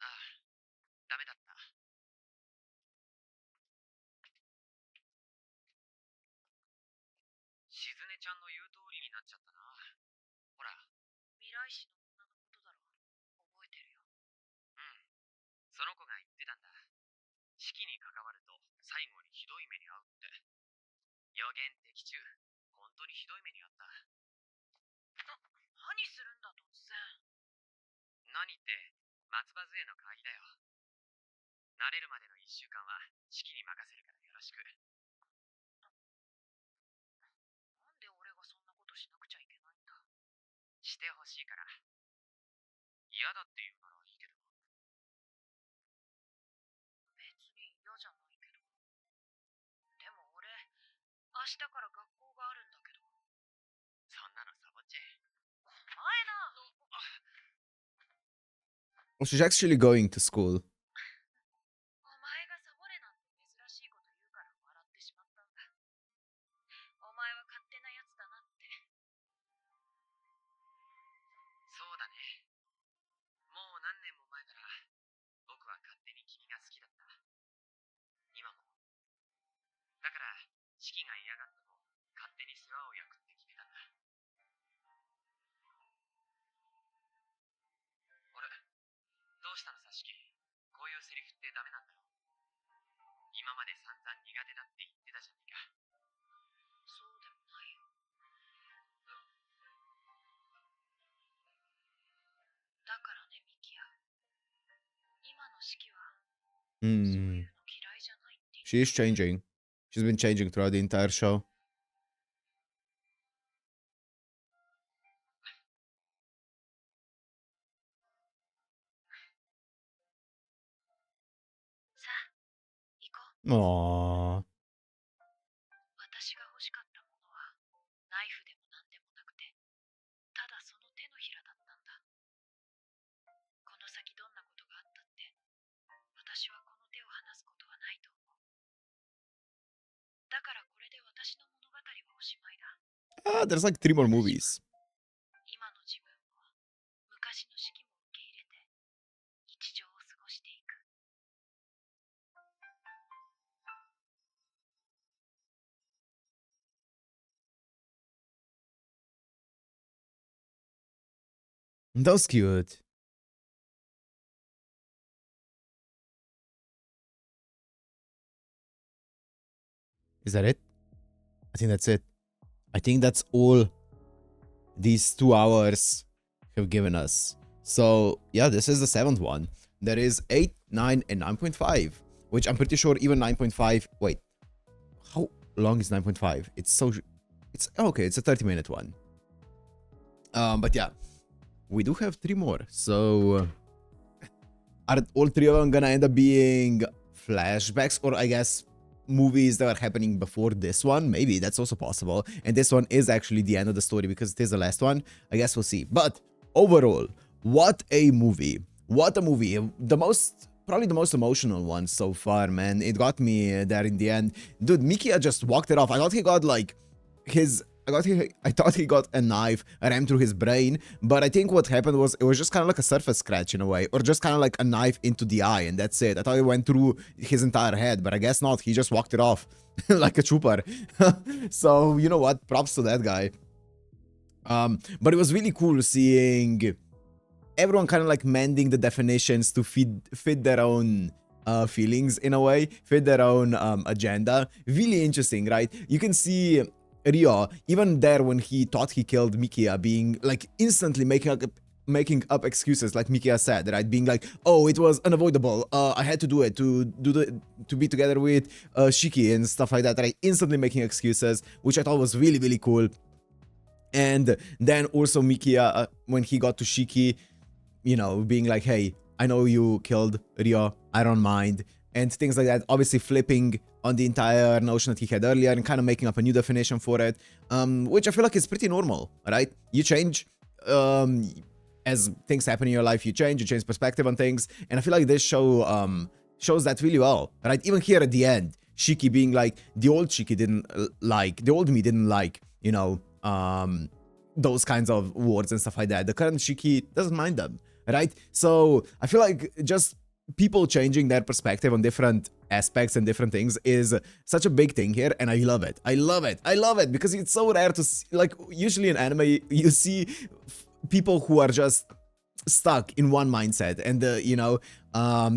ああ、ダメだった。しずねちゃんの言う通りになっちゃったな。ほら。未来史の女のことだろ。覚えてるよ。うん。その子が言ってたんだ。式に関わると最後にひどい目に遭うって。予言的中。本当にひどい目に遭った。何するんだ突然。何って松葉杖の代わりだよ。慣れるまでの1週間は式に任せるからよろしく。なんで俺がそんなことしなくちゃいけないんだ。してほしいから。嫌だって言うならいいけど。別に嫌じゃないけど。でも俺、明日から学校があるんだけど。そんなのサボっちゃえ。お前な。Oh, she's actually going to school. お前がサボれなんて珍しいこと言うから笑ってしまったんだ。お前は勝手なやつだなって。そうだね。もう何年も前から僕は勝手に君が好きだった。今も。だから式が嫌がっても勝手に世話を焼くって決めたんだ。あれ、どうしたのさ、式。こういうセリフってダメなんだろう。今まで散々苦手だって言ってたじゃねえか。そうでもないよ。だからね、ミキヤ。今の式は、そういうの嫌いじゃないって。She is changing. She's been changing throughout the entire show. さあ、行こう。 Aww. 私が欲しかったものは、ナイフでもなんでもなくて、ただその手のひらだったんだ。この先どんなことがあったって、私はこの手を離すことはないと思う。だからこれで私の物語はおしまいだ。Ah, there's like 3 more movies. 今の自分を That was cute. Is that it? I think that's it. I think that's all these 2 hours have given us. So yeah, this is the 7th one. There is 8, 9, and 9.5, which I'm pretty sure even 9.5. Wait, how long is 9.5? It's okay. It's a 30-minute one. But yeah, we do have 3 more. So are all 3 of them gonna end up being flashbacks, or I guess movies that are happening before this one? Maybe that's also possible, and this one is actually the end of the story because it is the last one. I guess we'll see. But overall, what a movie. What a movie. Probably the most emotional one so far, man. It got me there in the end. Dude, Mikia just walked it off. I thought he got like I thought he got a knife rammed through his brain, but I think what happened was it was just kind of like a surface scratch in a way, or just kind of like a knife into the eye, and that's it. I thought it went through his entire head, but I guess not. He just walked it off like a trooper. So, you know what? Props to that guy. But it was really cool seeing everyone kind of like mending the definitions to fit their own feelings in a way, fit their own agenda. Really interesting, right? You can see Ryo, even there when he thought he killed Mikia, being like instantly making up excuses, like Mikia said, right? Being like, oh, it was unavoidable. I had to do it to be together with Shiki and stuff like that, right? Instantly making excuses, which I thought was really, really cool. And then also Mikia, when he got to Shiki, you know, being like, hey, I know you killed Ryo, I don't mind, and things like that. Obviously flipping on the entire notion that he had earlier and kind of making up a new definition for it, which I feel like is pretty normal, right? You change, as things happen in your life, you change perspective on things, and I feel like this show shows that really well, right? Even here at the end, Shiki being like, the old Shiki the old me didn't like, you know, those kinds of words and stuff like that. The current Shiki doesn't mind them, right? So I feel like just people changing their perspective on different aspects and different things is such a big thing here, and I love it. I love it because it's so rare to see. Like, usually in anime you see people who are just stuck in one mindset, and you know,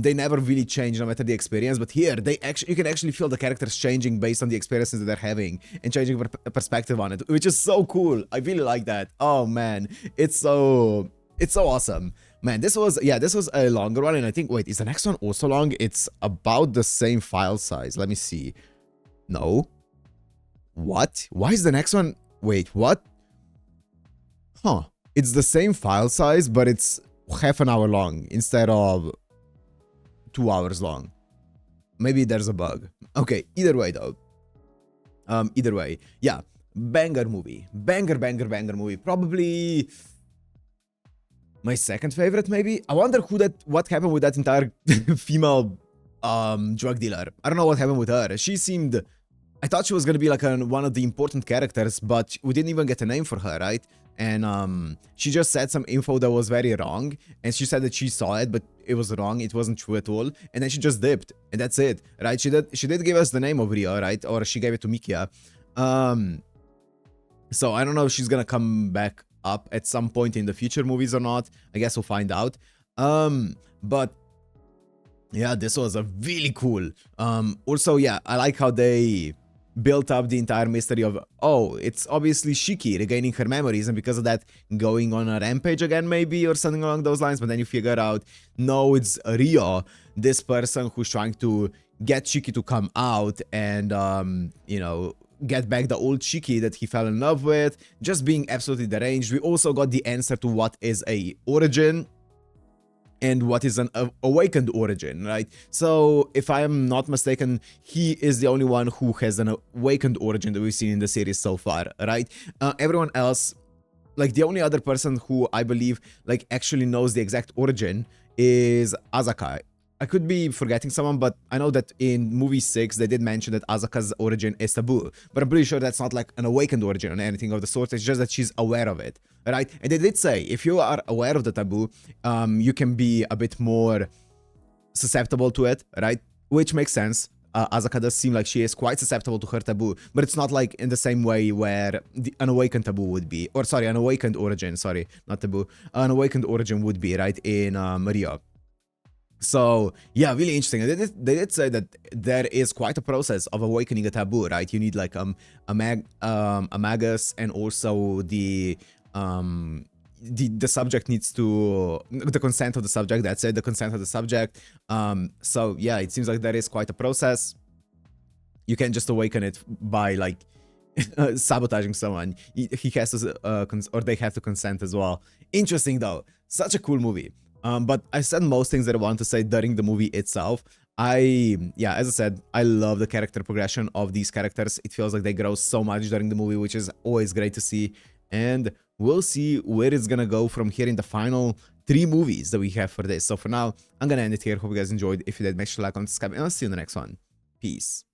they never really change no matter the experience. But here you can actually feel the characters changing based on the experiences that they're having and changing perspective on it, which is so cool. I really like that. Oh man, it's so awesome. Man, this was a longer one, and I think, wait, is the next one also long? It's about the same file size. Let me see. No. What? Why is the next one? Wait, what? Huh. It's the same file size, but it's half an hour long instead of 2 hours long. Maybe there's a bug. Okay, either way though. Either way, yeah. Banger movie. Banger movie. Probably my second favorite, maybe. I wonder what happened with that entire female drug dealer. I don't know what happened with her. She seemed, I thought she was gonna be like one of the important characters, but we didn't even get a name for her, right? And she just said some info that was very wrong, and she said that she saw it, but it was wrong. It wasn't true at all, and then she just dipped, and that's it, right? She did give us the name of Ryo, right? Or she gave it to Mikia. So I don't know if she's gonna come back up at some point in the future movies or not. I guess we'll find out. But yeah, this was a really cool. Also, yeah, I like how they built up the entire mystery of, oh, it's obviously Shiki regaining her memories, and because of that going on a rampage again, maybe, or something along those lines. But then you figure out, no, it's Ryo, this person who's trying to get Shiki to come out and you know, get back the old Shiki that he fell in love with, just being absolutely deranged. We also got the answer to what is a origin and what is an awakened origin, right? So if I am not mistaken, he is the only one who has an awakened origin that we've seen in the series so far, right? Everyone else, like the only other person who I believe like actually knows the exact origin is Azaka. I could be forgetting someone, but I know that in movie 6 they did mention that Azaka's origin is taboo, but I'm pretty sure that's not like an awakened origin or anything of the sort. It's just that she's aware of it, right? And they did say if you are aware of the taboo, you can be a bit more susceptible to it, right? Which makes sense. Asaka does seem like she is quite susceptible to her taboo, but it's not like in the same way where the unawakened taboo would be, or sorry, unawakened origin, sorry, not taboo, unawakened origin would be, right, in Maria. So yeah, really interesting. They did say that there is quite a process of awakening a taboo, right? You need like a magus, and also the subject needs to the consent of the subject. That's it, the consent of the subject. So yeah, it seems like there is quite a process. You can't just awaken it by like sabotaging someone. He has to or they have to consent as well. Interesting though, such a cool movie. But I said most things that I want to say during the movie itself. Yeah, as I said, I love the character progression of these characters. It feels like they grow so much during the movie, which is always great to see. And we'll see where it's gonna go from here in the final 3 movies that we have for this. So for now, I'm gonna end it here. Hope you guys enjoyed. If you did, make sure to like, comment, subscribe, and I'll see you in the next one. Peace.